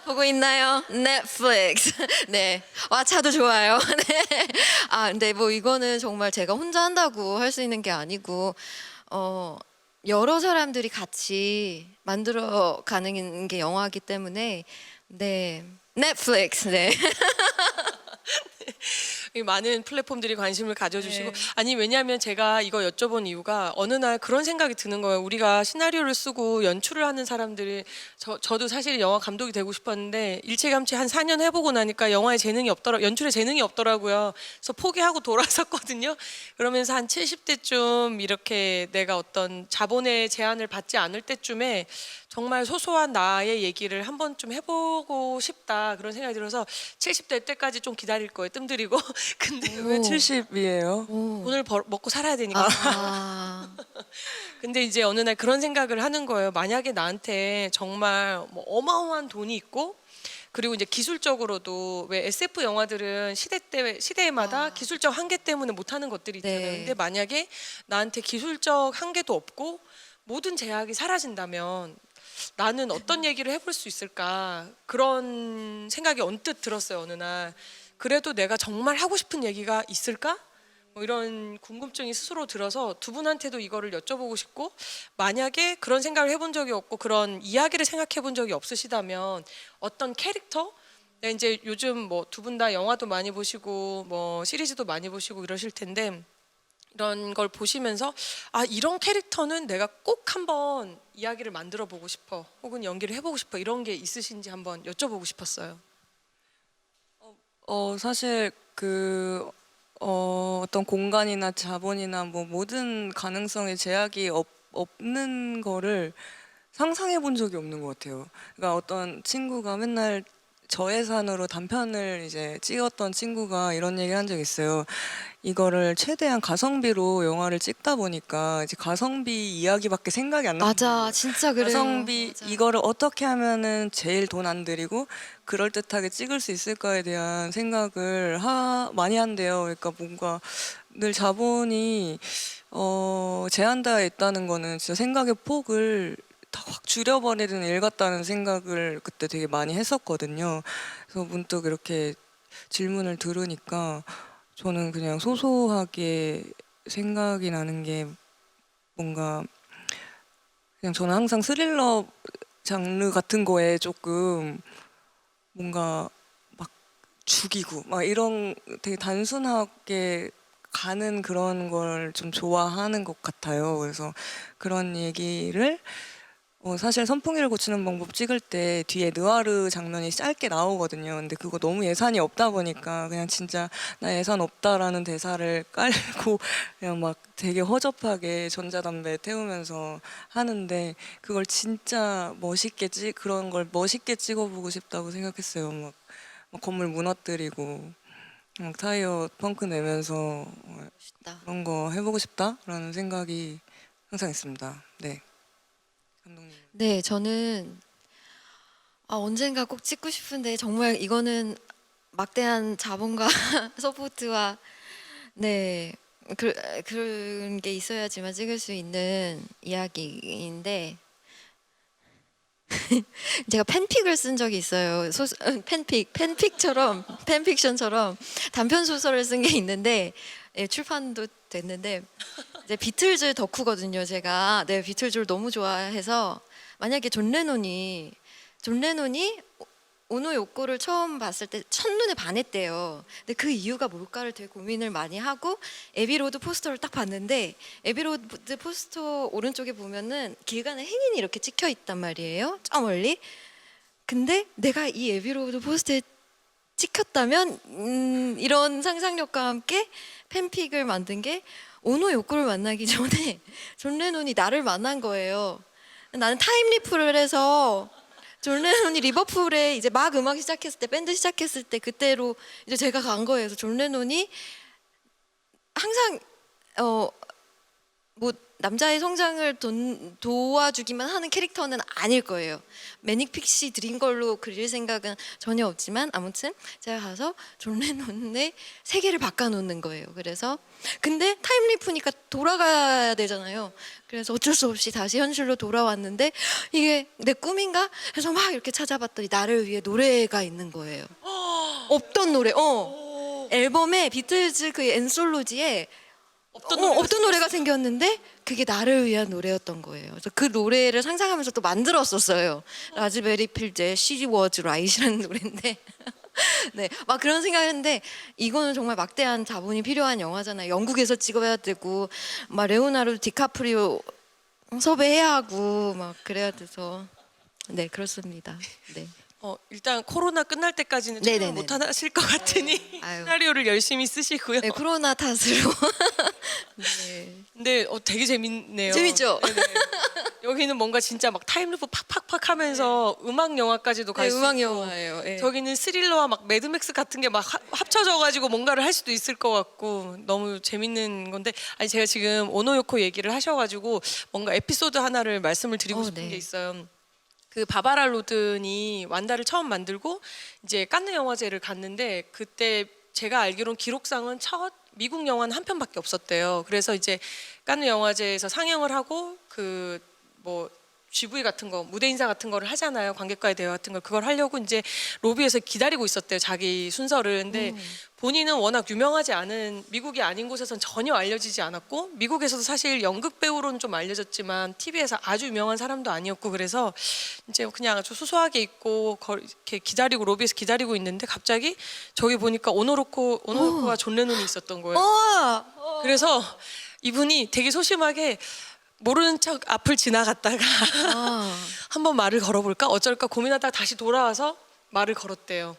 보고 있나요? 넷플릭스. 네. 왓챠도 좋아요. 네. 아, 근데 뭐 이거는 정말 제가 혼자 한다고 할 수 있는 게 아니고 여러 사람들이 같이 만들어 가는 게 영화이기 때문에 네. 넷플릭스. 네. 이 많은 플랫폼들이 관심을 가져주시고 네. 아니 왜냐하면 제가 이거 여쭤본 이유가 어느 날 그런 생각이 드는 거예요. 우리가 시나리오를 쓰고 연출을 하는 사람들이 저도 사실 영화 감독이 되고 싶었는데 일찌감치 한 4년 해보고 나니까 영화에 재능이 연출에 재능이 없더라고요. 그래서 포기하고 돌아섰거든요. 그러면서 한 70대쯤 이렇게 내가 어떤 자본의 제한을 받지 않을 때쯤에 정말 소소한 나의 얘기를 한 번쯤 해보고 싶다 그런 생각이 들어서 70대 때까지 좀 기다릴 거예요. 뜸들이고 근데 왜 오. 70이에요? 오. 돈을 먹고 살아야 되니까. 아. 근데 이제 어느 날 그런 생각을 하는 거예요. 만약에 나한테 정말 뭐 어마어마한 돈이 있고 그리고 이제 기술적으로도 왜 SF 영화들은 시대마다 아. 기술적 한계 때문에 못하는 것들이 있잖아요. 네. 근데 만약에 나한테 기술적 한계도 없고 모든 제약이 사라진다면 나는 어떤 얘기를 해볼 수 있을까 그런 생각이 언뜻 들었어요. 어느 날 그래도 내가 정말 하고 싶은 얘기가 있을까? 뭐 이런 궁금증이 스스로 들어서 두 분한테도 이거를 여쭤보고 싶고 만약에 그런 생각을 해본 적이 없고 그런 이야기를 생각해 본 적이 없으시다면 어떤 캐릭터? 네, 이제 요즘 뭐 두 분 다 영화도 많이 보시고 뭐 시리즈도 많이 보시고 이러실 텐데 이런 걸 보시면서 아 이런 캐릭터는 내가 꼭 한번 이야기를 만들어 보고 싶어 혹은 연기를 해보고 싶어 이런 게 있으신지 한번 여쭤보고 싶었어요. 사실 어떤 공간이나 자본이나 뭐 모든 가능성의 제약이 없는 거를 상상해 본 적이 없는 것 같아요. 그러니까 어떤 친구가 맨날 저예산으로 단편을 이제 찍었던 친구가 이런 얘기를 한 적이 있어요. 이거를 최대한 가성비로 영화를 찍다 보니까 이제 가성비 이야기밖에 생각이 안 나는 맞아. 거예요. 진짜 그래요. 가성비 맞아. 이거를 어떻게 하면은 제일 돈 안 들이고 그럴듯하게 찍을 수 있을까에 대한 생각을 많이 한대요. 그러니까 뭔가 늘 자본이 제한되어 있다는 거는 진짜 생각의 폭을 다 확 줄여버리는 일 같다는 생각을 그때 되게 많이 했었거든요. 그래서 문득 이렇게 질문을 들으니까 저는 그냥 소소하게 생각이 나는 게 뭔가 그냥 저는 항상 스릴러 장르 같은 거에 조금 뭔가 막 죽이고 막 이런 되게 단순하게 가는 그런 걸 좀 좋아하는 것 같아요. 그래서 그런 얘기를 사실 선풍기를 고치는 방법 찍을 때 뒤에 느와르 장면이 짧게 나오거든요. 근데 그거 너무 예산이 없다 보니까 그냥 진짜 나 예산 없다라는 대사를 깔고 그냥 막 되게 허접하게 전자담배 태우면서 하는데 그걸 진짜 그런 걸 멋있게 찍어보고 싶다고 생각했어요. 막 건물 무너뜨리고 막 타이어 펑크 내면서 멋있다. 그런 거 해보고 싶다라는 생각이 항상 있습니다. 네. 감독님. 네, 저는 언젠가 꼭 찍고 싶은데 정말 이거는 막대한 자본과 서포트와 네 그런 게 있어야지만 찍을 수 있는 이야기인데 제가 팬픽을 쓴 적이 있어요. 팬픽처럼 단편 소설을 쓴 게 있는데 예, 출판도 됐는데 이제 비틀즈 덕후거든요. 제가 네 비틀즈를 너무 좋아해서 만약에 존 레논이 오노 요코를 처음 봤을 때 첫눈에 반했대요. 근데 그 이유가 뭘까를 되게 고민을 많이 하고 에비로드 포스터를 딱 봤는데 에비로드 포스터 오른쪽에 보면은 길 가는 행인이 이렇게 찍혀 있단 말이에요. 저 멀리. 근데 내가 이 에비로드 포스터에 찍혔다면 이런 상상력과 함께 팬픽을 만든 게 오노 요코를 만나기 전에 존 레논이 나를 만난 거예요. 나는 타임리프를 해서 존 레논이 리버풀에 이제 막 음악 시작했을 때 밴드 시작했을 때 그때로 이제 제가 간 거예요. 그래서 존 레논이 항상 뭐 남자의 성장을 도와주기만 하는 캐릭터는 아닐 거예요. 매닉 픽시 드린 걸로 그릴 생각은 전혀 없지만 아무튼 제가 가서 존 레논의 세계를 바꿔놓는 거예요. 그래서 근데 타임리프니까 돌아가야 되잖아요. 그래서 어쩔 수 없이 다시 현실로 돌아왔는데 이게 내 꿈인가 해서 막 이렇게 찾아봤더니 나를 위해 노래가 있는 거예요. 없던 노래. 앨범에 비틀즈 그 엔솔로지에 없던 노래가 생겼는데 그게 나를 위한 노래였던 거예요. 그래서 그 노래를 상상하면서 또 만들었었어요. 라즈베리 필드의 She Was Right이라는 노래인데 네, 막 그런 생각했는데 이거는 정말 막대한 자본이 필요한 영화잖아요. 영국에서 찍어야 되고 막 레오나르도 디카프리오 섭외해야 하고 막 그래야 돼서 네 그렇습니다. 네. 일단 코로나 끝날 때까지는 네네네. 촬영 못 하실 것 같으니 아유. 시나리오를 열심히 쓰시고요. 네, 코로나 탓으로. 네. 근데 되게 재밌네요. 재밌죠? 네네. 여기는 뭔가 진짜 막 타임루프 팍팍팍 하면서 음악 영화까지도 갈 네, 수 음악 있고 영화예요. 네. 저기는 스릴러와 막 매드맥스 같은 게 막 합쳐져가지고 뭔가를 할 수도 있을 것 같고 너무 재밌는 건데 아니 제가 지금 오노요코 얘기를 하셔가지고 뭔가 에피소드 하나를 말씀을 드리고 싶은 네. 게 있어요. 그 바바라 로든이 완다를 처음 만들고 이제 칸느 영화제를 갔는데 그때 제가 알기로는 기록상은 첫 미국 영화는 한 편밖에 없었대요. 그래서 이제 칸느 영화제에서 상영을 하고 그 뭐 GV 같은 거 무대 인사 같은 거를 하잖아요. 관객과의 대화 같은 걸 그걸 하려고 이제 로비에서 기다리고 있었대요. 자기 순서를. 근데 본인은 워낙 유명하지 않은 미국이 아닌 곳에선 전혀 알려지지 않았고 미국에서도 사실 연극 배우로는 좀 알려졌지만 TV에서 아주 유명한 사람도 아니었고 그래서 이제 그냥 아주 소소하게 있고 이렇게 기다리고 로비에서 기다리고 있는데 갑자기 저기 보니까 오노요코와 존 레논이 있었던 거예요. 그래서 이분이 되게 소심하게 모르는 척 앞을 지나갔다가 한번 말을 걸어볼까 어쩔까 고민하다가 다시 돌아와서 말을 걸었대요.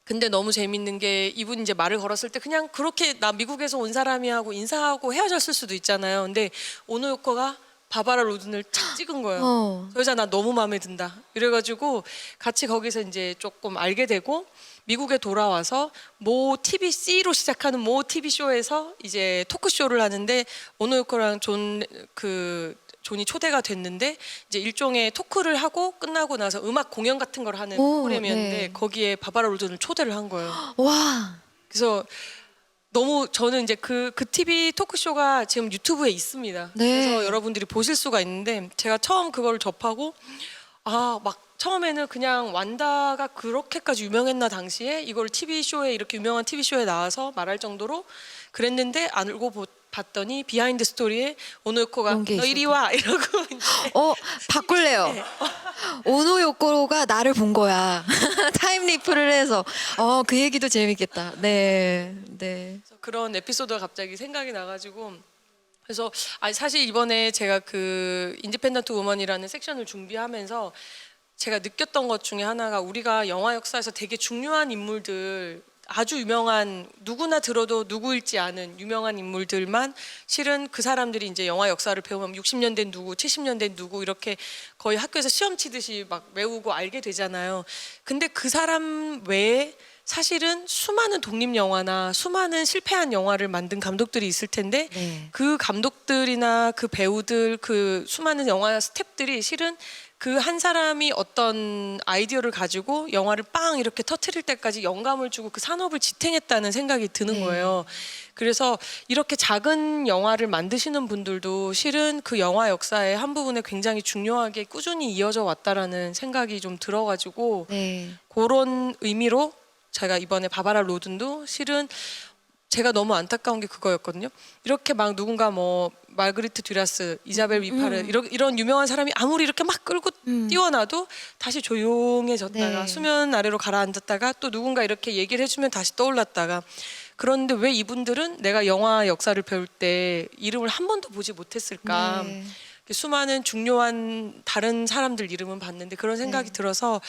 근데 너무 재밌는 게 이분이 이제 말을 걸었을 때 그냥 그렇게 나 미국에서 온 사람이 하고 인사하고 헤어졌을 수도 있잖아요. 근데 오노요코가 바바라 로든을 착 찍은 거예요. 저 여자 나 너무 마음에 든다. 이래가지고 같이 거기서 이제 조금 알게 되고 미국에 돌아와서 모 TBC로 시작하는 모 TV 쇼에서 이제 토크 쇼를 하는데 오노요코랑 존이 초대가 됐는데 이제 일종의 토크를 하고 끝나고 나서 음악 공연 같은 걸 하는 프로그램이었는데 네. 거기에 바바라 로든을 초대를 한 거예요. 와. 그래서 너무 저는 이제 그 TV 토크쇼가 지금 유튜브에 있습니다. 네. 그래서 여러분들이 보실 수가 있는데 제가 처음 그걸 접하고 막 처음에는 그냥 완다가 그렇게까지 유명했나 당시에 이걸 TV쇼에 이렇게 유명한 TV쇼에 나와서 말할 정도로 그랬는데 알고 봤더니 비하인드 스토리에 오노요코가 그런 게 너 이리 와 이러고 이제 바꿀래요. 네. 오노요코가 나를 본 거야. 타임리프를 해서. 그 얘기도 재밌겠다. 네. 네. 그래서 그런 에피소드가 갑자기 생각이 나가지고 그래서 사실 이번에 제가 그 인디펜던트 우먼이라는 섹션을 준비하면서 제가 느꼈던 것 중에 하나가 우리가 영화 역사에서 되게 중요한 인물들 아주 유명한 누구나 들어도 누구일지 아는 유명한 인물들만 실은 그 사람들이 이제 영화 역사를 배우면 60년 된 누구, 70년 된 누구 이렇게 거의 학교에서 시험 치듯이 막 외우고 알게 되잖아요. 근데 그 사람 외에 사실은 수많은 독립 영화나 수많은 실패한 영화를 만든 감독들이 있을 텐데 네. 그 감독들이나 그 배우들 그 수많은 영화 스태프들이 실은 그 한 사람이 어떤 아이디어를 가지고 영화를 빵 이렇게 터트릴 때까지 영감을 주고 그 산업을 지탱했다는 생각이 드는 네. 거예요. 그래서 이렇게 작은 영화를 만드시는 분들도 실은 그 영화 역사의 한 부분에 굉장히 중요하게 꾸준히 이어져 왔다라는 생각이 좀 들어가지고 네. 그런 의미로 제가 이번에 바바라 로든도 실은 제가 너무 안타까운 게 그거였거든요. 이렇게 막 누군가 뭐 마르그리트 듀라스, 이자벨 위파르 이런 유명한 사람이 아무리 이렇게 막 끌고 뛰어나도 다시 조용해졌다가 네. 수면 아래로 가라앉았다가 또 누군가 이렇게 얘기를 해주면 다시 떠올랐다가 그런데 왜 이분들은 내가 영화 역사를 배울 때 이름을 한 번도 보지 못했을까? 네. 수많은 중요한 다른 사람들 이름은 봤는데 그런 생각이 네. 들어서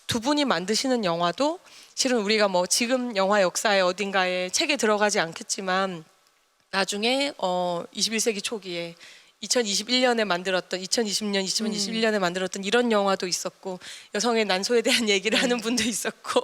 두 분이 만드시는 영화도 실은 우리가 뭐 지금 영화 역사의 어딘가에 책에 들어가지 않겠지만 나중에 21세기 초기에 2021년에 만들었던 2020년, 2021년에 만들었던 이런 영화도 있었고 여성의 난소에 대한 얘기를 하는 분도 있었고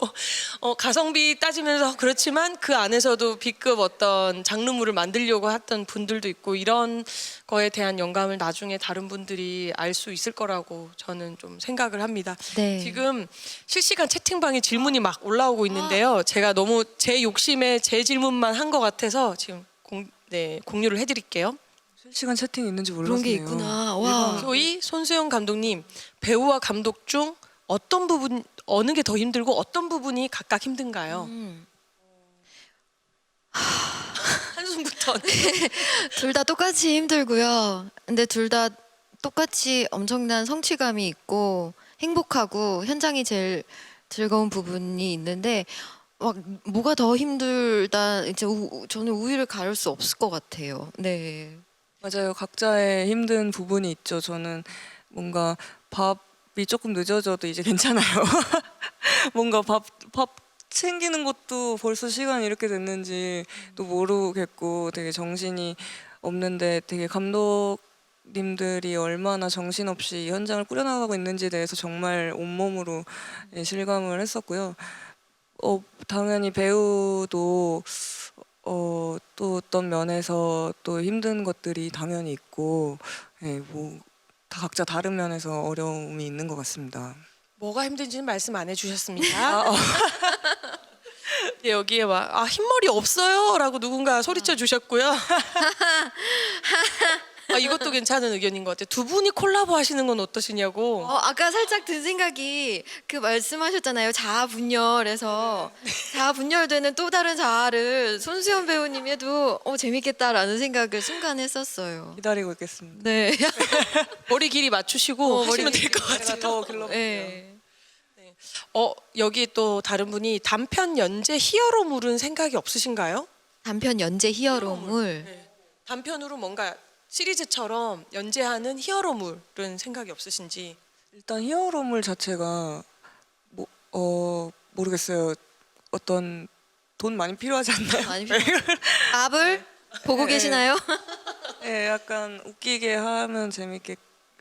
가성비 따지면서 그렇지만 그 안에서도 B급 어떤 장르물을 만들려고 했던 분들도 있고 이런 거에 대한 영감을 나중에 다른 분들이 알 수 있을 거라고 저는 좀 생각을 합니다. 네. 지금 실시간 채팅방에 질문이 막 올라오고 있는데요. 제가 너무 제 욕심에 제 질문만 한 것 같아서 지금 공유를 해드릴게요. 실시간 채팅 있는지 그런 몰랐네요. 게 있구나. 와. 소위 손수영 감독님 배우와 감독 중 어떤 부분 어느 게 더 힘들고 어떤 부분이 각각 힘든가요? 한숨부터 둘 다 똑같이 힘들고요. 근데 둘 다 똑같이 엄청난 성취감이 있고 행복하고 현장이 제일 즐거운 부분이 있는데 막 뭐가 더 힘들다 이제 저는 우위를 가릴 수 없을 것 같아요. 네. 맞아요. 각자의 힘든 부분이 있죠. 저는 뭔가 밥이 조금 늦어져도 이제 괜찮아요. 뭔가 밥 챙기는 것도 벌써 시간이 이렇게 됐는지 또 모르겠고 되게 정신이 없는데 되게 감독님들이 얼마나 정신없이 현장을 꾸려나가고 있는지에 대해서 정말 온몸으로 실감을 했었고요. 당연히 배우도 또 어떤 면에서 또 힘든 것들이 당연히 있고, 뭐 다 각자 다른 면에서 어려움이 있는 것 같습니다. 뭐가 힘든지는 말씀 안 해주셨습니다. 여기에 막 흰머리 없어요라고 누군가 소리쳐 주셨고요. 이것도 괜찮은 의견인 것 같아요. 두 분이 콜라보 하시는 건 어떠시냐고. 아까 살짝 든 생각이 그 말씀하셨잖아요. 자아 분열에서 자아 분열되는 또 다른 자아를 손수연 배우님이 해도 재밌겠다라는 생각을 순간 했었어요. 기다리고 있겠습니다. 네. 머리 길이 맞추시고 머리 하시면 될 것 같아요. 제가 더 길러볼게요. 네. 여기 또 다른 분이 단편 연재 히어로물은 생각이 없으신가요? 단편 연재 히어로물. 네. 단편으로 뭔가 시리즈처럼 연재하는 히어로물은 생각이 없으신지. 일단 히어로물 자체가 모르겠어요. 어떤 돈 많이 필요하지 않나요? 많이 압을 보고 계시나요? 네, 약간 웃기게 하면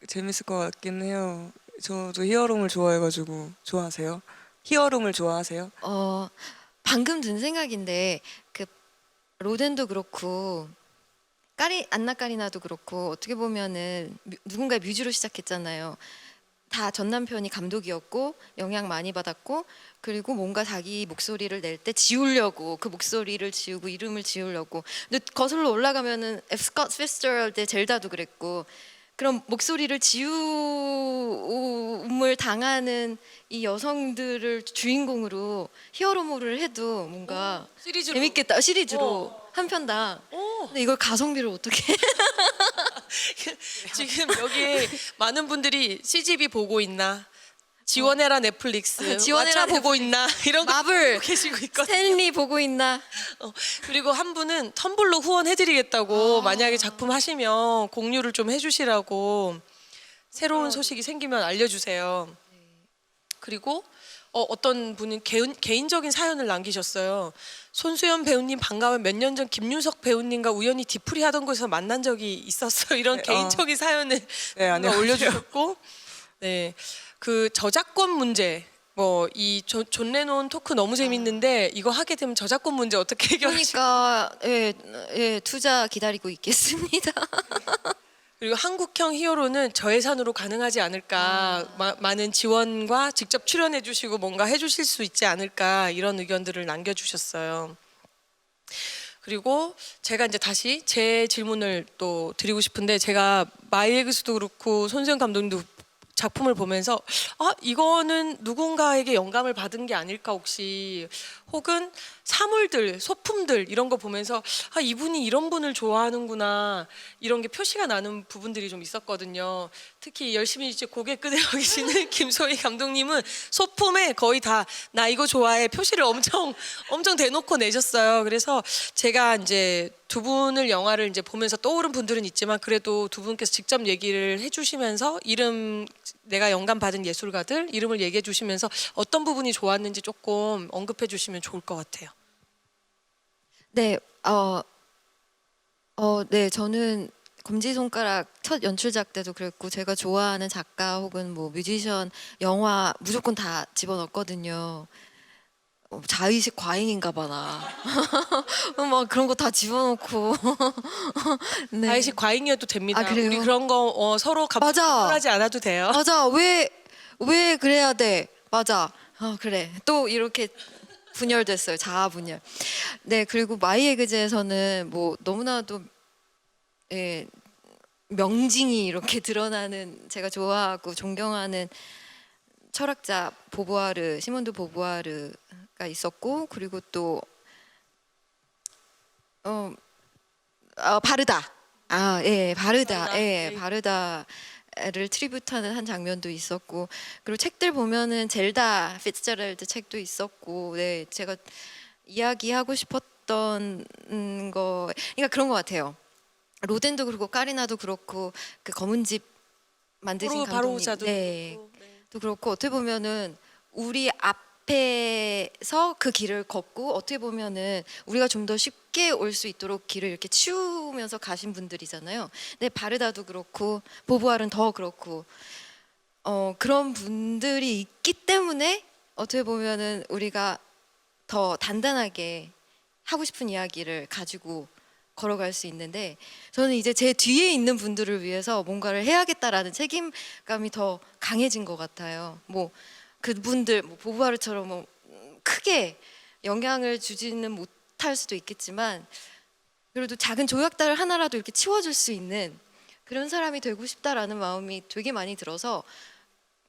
재밌을 것 같긴 해요. 저도 히어로물 좋아해가지고. 좋아하세요? 히어로물 좋아하세요? 방금 든 생각인데 그 로덴도 그렇고 안나 까리나도 그렇고 어떻게 보면은 누군가의 뮤즈로 시작했잖아요. 다 전 남편이 감독이었고 영향 많이 받았고 그리고 뭔가 자기 목소리를 낼 때 지우려고 그 목소리를 지우고 이름을 지우려고 근데 거슬러 올라가면은 F. 스콧 피츠제럴드 젤다도 그랬고 그런 목소리를 지움을 당하는 이 여성들을 주인공으로 히어로물을 해도 뭔가 시리즈로. 재밌겠다 시리즈로 한 편당. 근데 이걸 가성비를 어떻게? 지금 여기 많은 분들이 CGV 보고 있나? 지원해라 넷플릭스. 지원해라 왓챠 보고 있나? 이런 거 마블 보고 계시고 있거든요. 스탠리 보고 있나? 그리고 한 분은 텀블러 후원해드리겠다고 만약에 작품 하시면 공유를 좀 해주시라고 새로운 소식이 생기면 알려주세요. 그리고 어떤 분은 개인적인 사연을 남기셨어요. 손수연 배우님 반가워요. 몇 년 전 김윤석 배우님과 우연히 뒤풀이 하던 곳에서 만난 적이 있었어요. 이런 네, 개인적인 사연을 네, 안녕하세요. 올려주셨고, 네, 그 저작권 문제. 이 존 레논 토크 너무 재밌는데 이거 하게 되면 저작권 문제 어떻게 해결하실까요? 그러니까 투자 기다리고 있겠습니다. 그리고 한국형 히어로는 저예산으로 가능하지 않을까, 많은 지원과 직접 출연해 주시고 뭔가 해주실 수 있지 않을까, 이런 의견들을 남겨주셨어요. 그리고 제가 이제 다시 제 질문을 또 드리고 싶은데, 제가 마이애그스도 그렇고 손수영 감독님도 작품을 보면서 이거는 누군가에게 영감을 받은 게 아닐까, 혹시, 혹은 사물들, 소품들 이런 거 보면서 이분이 이런 분을 좋아하는구나, 이런 게 표시가 나는 부분들이 좀 있었거든요. 특히 열심히 이제 고개 끄덕여 계시는 김소희 감독님은 소품에 거의 다 나 이거 좋아해 표시를 엄청 대놓고 내셨어요. 그래서 제가 이제 두 분을 영화를 이제 보면서 떠오른 분들은 있지만, 그래도 두 분께서 직접 얘기를 해주시면서 내가 영감 받은 예술가들 이름을 얘기해 주시면서 어떤 부분이 좋았는지 조금 언급해 주시면 좋을 것 같아요. 네, 네, 저는 검지손가락 첫 연출작 때도 그랬고, 제가 좋아하는 작가 혹은 뭐 뮤지션, 영화 무조건 다 집어넣었거든요. 자의식 과잉인가 봐 나. 막 그런 거 다 집어넣고. 네. 아이식 과잉이어도 됩니다. 아, 그래요? 우리 그런 거 서로 맞아. 감정하지 않아도 돼요. 맞아. 왜 그래야 돼? 맞아. 그래. 또 이렇게 분열됐어요. 자아 분열. 네, 그리고 마이 에그제에서는 뭐 너무나도 명징이 이렇게 드러나는, 제가 좋아하고 존경하는 철학자 시몬드 보부아르가 있었고, 그리고 또 바르다. 바르다. 네. 바르다를 트리뷰트하는 한 장면도 있었고, 그리고 책들 보면은 젤다 피츠제럴드 책도 있었고, 네, 제가 이야기하고 싶었던 거, 그러니까 그런 것 같아요. 로덴도 그렇고 까리나도 그렇고, 그 검은 집 만드신 바로 감독님, 자도 네, 그렇고, 네. 또 그렇고, 어떻게 보면은 우리 앞에서 그 길을 걷고, 어떻게 보면은 우리가 좀 더 쉽게 올 수 있도록 길을 이렇게 치우면서 가신 분들이잖아요. 네, 바르다도 그렇고 보부알은 더 그렇고, 그런 분들이 있기 때문에 어떻게 보면은 우리가 더 단단하게 하고 싶은 이야기를 가지고 걸어갈 수 있는데, 저는 이제 제 뒤에 있는 분들을 위해서 뭔가를 해야겠다라는 책임감이 더 강해진 것 같아요. 뭐 그분들 보부아르처럼 뭐 크게 영향을 주지는 못할 수도 있겠지만, 그래도 작은 조약달 하나라도 이렇게 치워줄 수 있는 그런 사람이 되고 싶다라는 마음이 되게 많이 들어서,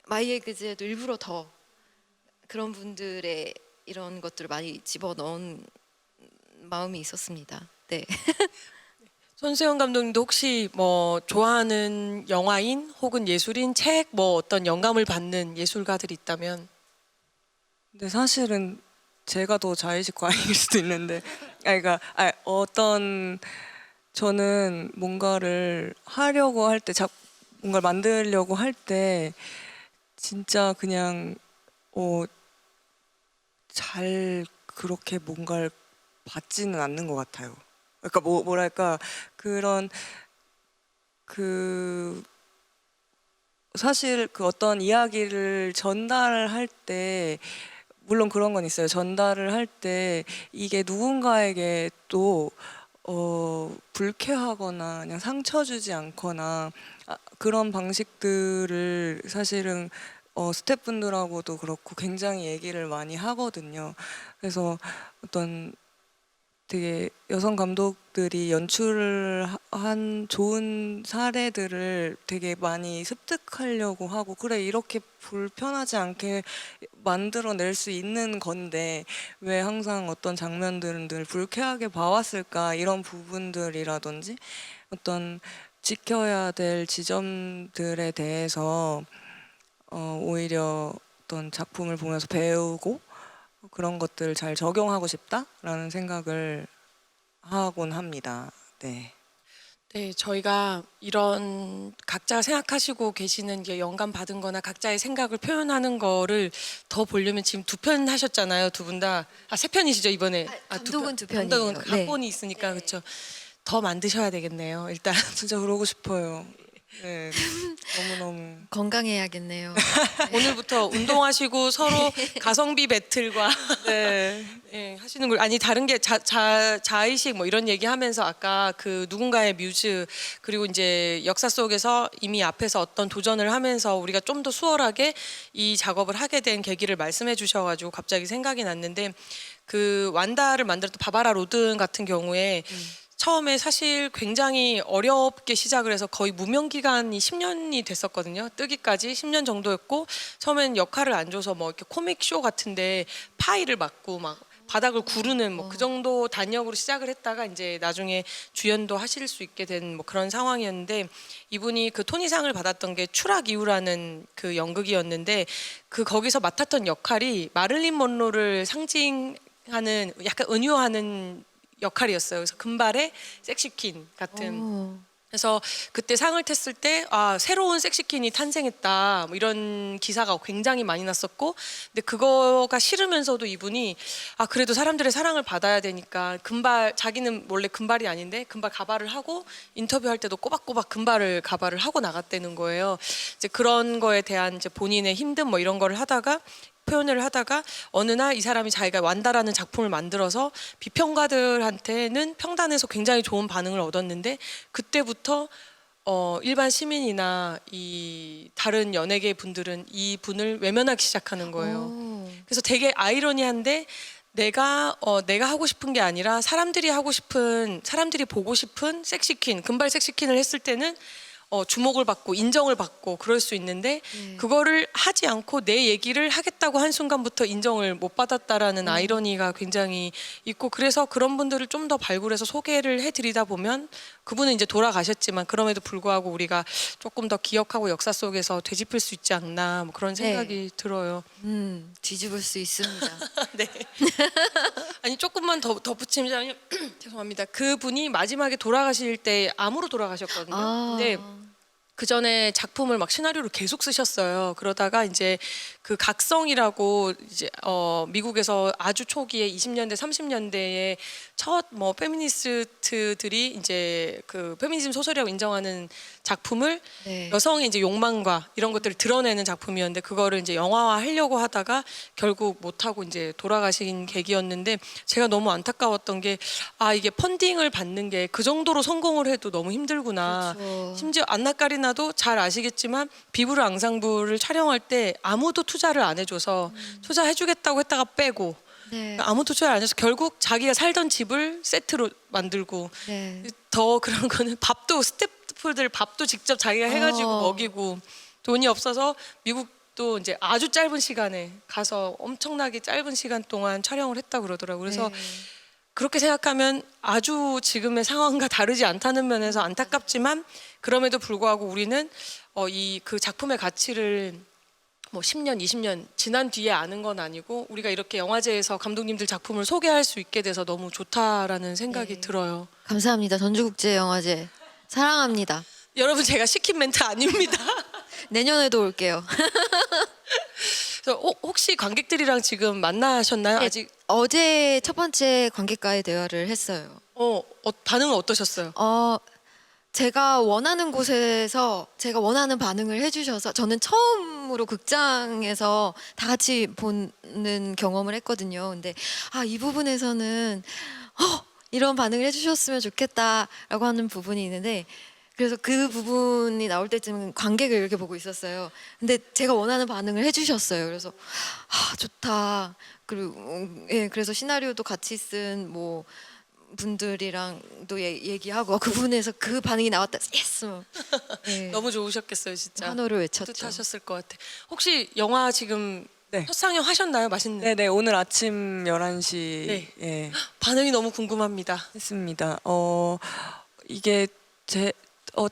마이애그즈에도 일부러 더 그런 분들의 이런 것들을 많이 집어넣은 마음이 있었습니다. 네. 손수영 감독님도 혹시 뭐 좋아하는 영화인 혹은 예술인, 책, 뭐 어떤 영감을 받는 예술가들이 있다면? 근데 사실은 제가 더 자의식 과잉일 수도 있는데, 그러니까 저는 뭔가를 하려고 할 때, 뭔가를 만들려고 할 때 진짜 그냥 잘 그렇게 뭔가를 받지는 않는 것 같아요. 그러니까 뭐랄까, 그런 그 사실 그 어떤 이야기를 전달할 때, 물론 그런 건 있어요. 전달을 할 때 이게 누군가에게 또 불쾌하거나 그냥 상처 주지 않거나, 그런 방식들을 사실은 스태프분들하고도 그렇고 굉장히 얘기를 많이 하거든요. 그래서 어떤 되게 여성 감독들이 연출을 한 좋은 사례들을 되게 많이 습득하려고 하고, 그래 이렇게 불편하지 않게 만들어낼 수 있는 건데 왜 항상 어떤 장면들은 늘 불쾌하게 봐왔을까, 이런 부분들이라든지 어떤 지켜야 될 지점들에 대해서 오히려 어떤 작품을 보면서 배우고 그런 것들을 잘 적용하고 싶다라는 생각을 하곤 합니다. 네. 네, 저희가 이런 각자가 생각하시고 계시는 게 영감 받은 거나 각자의 생각을 표현하는 거를 더 보려면, 지금 두 편 하셨잖아요, 두 분 다. 세 편이시죠, 이번에? 감독은 두 편이에요. 감독은 네. 각본이 있으니까, 그렇죠. 더 만드셔야 되겠네요, 일단. 진짜 그러고 싶어요. 네. 너무너무. 건강해야겠네요. 오늘부터 운동하시고 서로 가성비 배틀과 네. 예, 하실 하시는 걸 아니 다른 게 자의식 뭐 이런 얘기하면서 아까 그 누군가의 뮤즈 그리고 이제 역사 속에서 이미 앞에서 어떤 도전을 하면서 우리가 좀 더 수월하게 이 작업을 하게 된 계기를 말씀해 주셔가지고 갑자기 생각이 났는데 그 완다를 만들었던 바바라 로든 같은 경우에 처음에 사실 굉장히 어렵게 시작을 해서 거의 무명 기간이 10년이 됐었거든요. 뜨기까지 10년 정도였고 처음엔 역할을 안 줘서 뭐 이렇게 코믹 쇼 같은데 파이를 맡고 막 바닥을 구르는 뭐 그 정도 단역으로 시작을 했다가 이제 나중에 주연도 하실 수 있게 된 뭐 그런 상황이었는데 이분이 그 토니상을 받았던 게 추락 이후라는 그 연극이었는데 그 거기서 맡았던 역할이 마릴린 먼로를 상징하는 약간 은유하는 역할이었어요. 그래서 금발의 섹시퀸 같은. 오. 그래서 그때 상을 탔을 때 새로운 섹시퀸이 탄생했다 뭐 이런 기사가 굉장히 많이 났었고 근데 그거가 싫으면서도 이분이 그래도 사람들의 사랑을 받아야 되니까 금발 자기는 원래 금발이 아닌데 금발 가발을 하고 인터뷰할 때도 꼬박꼬박 금발을 가발을 하고 나갔다는 거예요. 이제 그런 거에 대한 이제 본인의 힘듦 뭐 이런 거를 하다가 표현을 하다가 어느 날 이 사람이 자기가 완다라는 작품을 만들어서 비평가들한테는 평단에서 굉장히 좋은 반응을 얻었는데 그때부터 일반 시민이나 이 다른 연예계 분들은 이 분을 외면하기 시작하는 거예요. 오. 그래서 되게 아이러니한데 내가 하고 싶은 게 아니라 사람들이 하고 싶은 사람들이 보고 싶은 섹시퀸 금발 섹시퀸을 했을 때는 주목을 받고 인정을 받고 그럴 수 있는데 그거를 하지 않고 내 얘기를 하겠다고 한 순간부터 인정을 못 받았다라는 아이러니가 굉장히 있고 그래서 그런 분들을 좀 더 발굴해서 소개를 해드리다 보면 그분은 이제 돌아가셨지만 그럼에도 불구하고 우리가 조금 더 기억하고 역사 속에서 되짚을 수 있지 않나 뭐 그런 생각이 들어요. 뒤집을 수 있습니다. 네. 아니 조금만 더 덧붙이면 죄송합니다. 그분이 마지막에 돌아가실 때 암으로 돌아가셨거든요. 근데 그 전에 작품을 막 시나리오를 계속 쓰셨어요. 그러다가 이제 그 각성이라고 이제 미국에서 아주 초기에 20년대 30년대에 첫 뭐 페미니스트들이 이제 그 페미니즘 소설이라고 인정하는 작품을 네. 여성의 이제 욕망과 이런 것들을 드러내는 작품이었는데 그거를 이제 영화화 하려고 하다가 결국 못 하고 이제 돌아가신 계기였는데 제가 너무 안타까웠던 게 이게 펀딩을 받는 게 그 정도로 성공을 해도 너무 힘들구나. 그렇죠. 심지어 안나 까리나도 잘 아시겠지만 비브르 앙상블을 촬영할 때 아무도 투자를 안 해줘서 투자해주겠다고 했다가 빼고 네. 아무도 투자를 안 해서 결국 자기가 살던 집을 세트로 만들고 네. 더 그런 거는 밥도 스태프들 밥도 직접 자기가 해가지고 먹이고 돈이 없어서 미국도 이제 아주 짧은 시간에 가서 엄청나게 짧은 시간 동안 촬영을 했다 그러더라고요. 그래서 그렇게 생각하면 아주 지금의 상황과 다르지 않다는 면에서 안타깝지만 그럼에도 불구하고 우리는 이 그 작품의 가치를 뭐 10년, 20년 지난 뒤에 아는 건 아니고 우리가 이렇게 영화제에서 감독님들 작품을 소개할 수 있게 돼서 너무 좋다라는 생각이 들어요. 감사합니다. 전주국제영화제 사랑합니다. 여러분 제가 시킨 멘트 아닙니다. 내년에도 올게요. 그래서 혹시 관객들이랑 지금 만나셨나요? 아직 어제 첫 번째 관객과의 대화를 했어요. 반응은 어떠셨어요? 제가 원하는 곳에서 제가 원하는 반응을 해주셔서 저는 처음으로 극장에서 다 같이 보는 경험을 했거든요. 근데 이 부분에서는 이런 반응을 해주셨으면 좋겠다라고 하는 부분이 있는데 그래서 그 부분이 나올 때쯤은 관객을 이렇게 보고 있었어요. 근데 제가 원하는 반응을 해주셨어요. 그래서 좋다. 그리고 그래서 시나리오도 같이 쓴 뭐 분들이랑도 얘기하고 그 부분에서 그 반응이 나왔다. 예스. 네. 너무 좋으셨겠어요, 진짜. 환호를 외쳤죠. 뜻하셨을 것 같아. 혹시 영화 지금 네. 첫 상영 하셨나요? 맛있는. 네네 오늘 아침 11시 네. 예, 반응이 너무 궁금합니다. 했습니다. 이게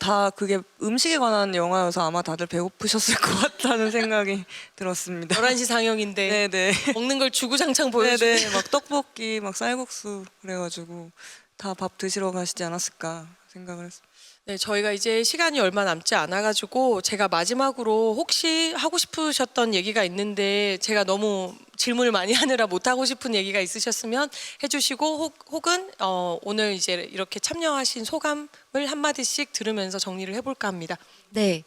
다 그게 음식에 관한 영화여서 아마 다들 배고프셨을 것 같다는 생각이 들었습니다. 11시 상영인데 네네. 먹는 걸 주구장창 보여주네. 네네. 막 떡볶이, 막 쌀국수 그래가지고 다 밥 드시러 가시지 않았을까 생각을 했습니다. 네, 저희가 이제 시간이 얼마 남지 않아가지고 제가 마지막으로 혹시 하고 싶으셨던 얘기가 있는데 제가 너무 질문을 많이 하느라 못 하고 싶은 얘기가 있으셨으면 해주시고 혹은 오늘 이제 이렇게 참여하신 소감을 한 마디씩 들으면서 정리를 해볼까 합니다. 네.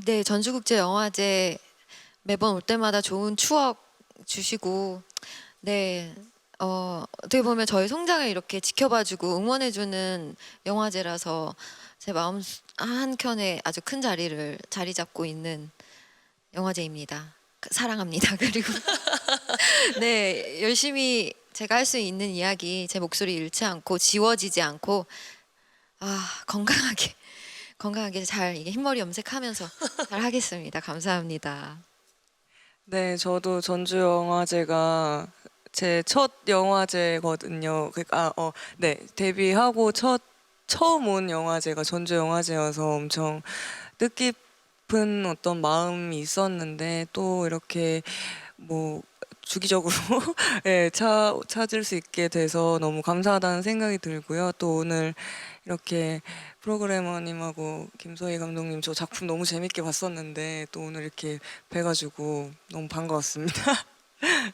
네, 전주국제영화제 매번 올 때마다 좋은 추억 주시고 네. 어떻게 보면 저희 성장을 이렇게 지켜봐주고 응원해주는 영화제라서 제 마음 한켠에 아주 큰 자리 잡고 있는 영화제입니다. 사랑합니다. 그리고 네 열심히 제가 할 수 있는 이야기 제 목소리 잃지 않고 지워지지 않고 건강하게 잘 이게 흰머리 염색하면서 잘 하겠습니다. 감사합니다. 네, 저도 전주영화제가 제 첫 영화제거든요. 네, 데뷔하고 처음 온 영화제가 전주영화제여서 엄청 뜻깊은 어떤 마음이 있었는데 또 이렇게 뭐 주기적으로 예, 찾을 수 있게 돼서 너무 감사하다는 생각이 들고요. 또 오늘 이렇게 프로그래머님하고 김소희 감독님 저 작품 너무 재밌게 봤었는데 또 오늘 이렇게 뵈가지고 너무 반가웠습니다.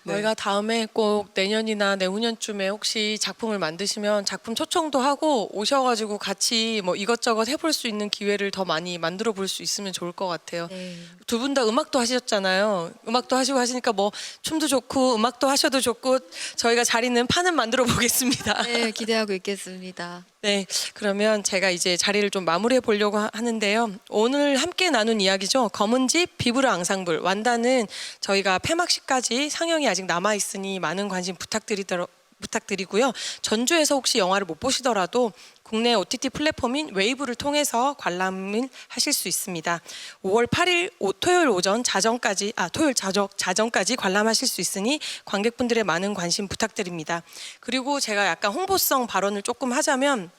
네. 저희가 다음에 꼭 내년이나 내후년쯤에 혹시 작품을 만드시면 작품 초청도 하고 오셔가지고 같이 뭐 이것저것 해볼 수 있는 기회를 더 많이 만들어 볼 수 있으면 좋을 것 같아요. 네. 두 분 다 음악도 하셨잖아요. 음악도 하시고 하시니까 뭐 춤도 좋고 음악도 하셔도 좋고 저희가 자리는 판은 만들어 보겠습니다. 네, 기대하고 있겠습니다. 네, 그러면 제가 이제 자리를 좀 마무리해 보려고 하는데요. 오늘 함께 나눈 이야기죠. 검은 집 비브라 앙상블 완다는 저희가 폐막식까지 상영이 아직 남아 있으니 많은 관심 부탁드리고요. 전주에서 혹시 영화를 못 보시더라도 국내 OTT 플랫폼인 웨이브를 통해서 관람을 하실 수 있습니다. 5월 8일 토요일 오전 토요일 자정까지 관람하실 수 있으니 관객분들의 많은 관심 부탁드립니다. 그리고 제가 약간 홍보성 발언을 조금 하자면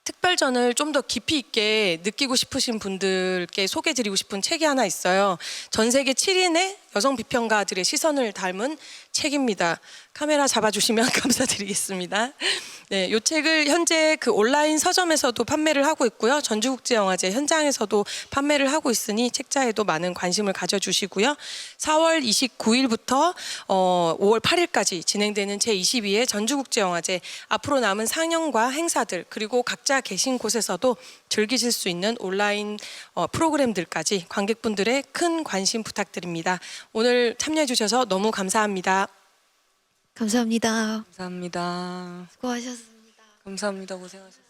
특별전을 좀 더 깊이 있게 느끼고 싶으신 분들께 소개드리고 싶은 책이 하나 있어요. 전 세계 7인의 여성 비평가들의 시선을 담은 책입니다. 카메라 잡아주시면 감사드리겠습니다. 네, 이 책을 현재 그 온라인 서점에서도 판매를 하고 있고요. 전주국제영화제 현장에서도 판매를 하고 있으니 책자에도 많은 관심을 가져주시고요. 4월 29일부터 5월 8일까지 진행되는 제22회 전주국제영화제 앞으로 남은 상영과 행사들 그리고 각자 계신 곳에서도 즐기실 수 있는 온라인 프로그램들까지 관객분들의 큰 관심 부탁드립니다. 오늘 참여해 주셔서 너무 감사합니다. 감사합니다. 감사합니다. 수고하셨습니다. 감사합니다. 고생하셨습니다.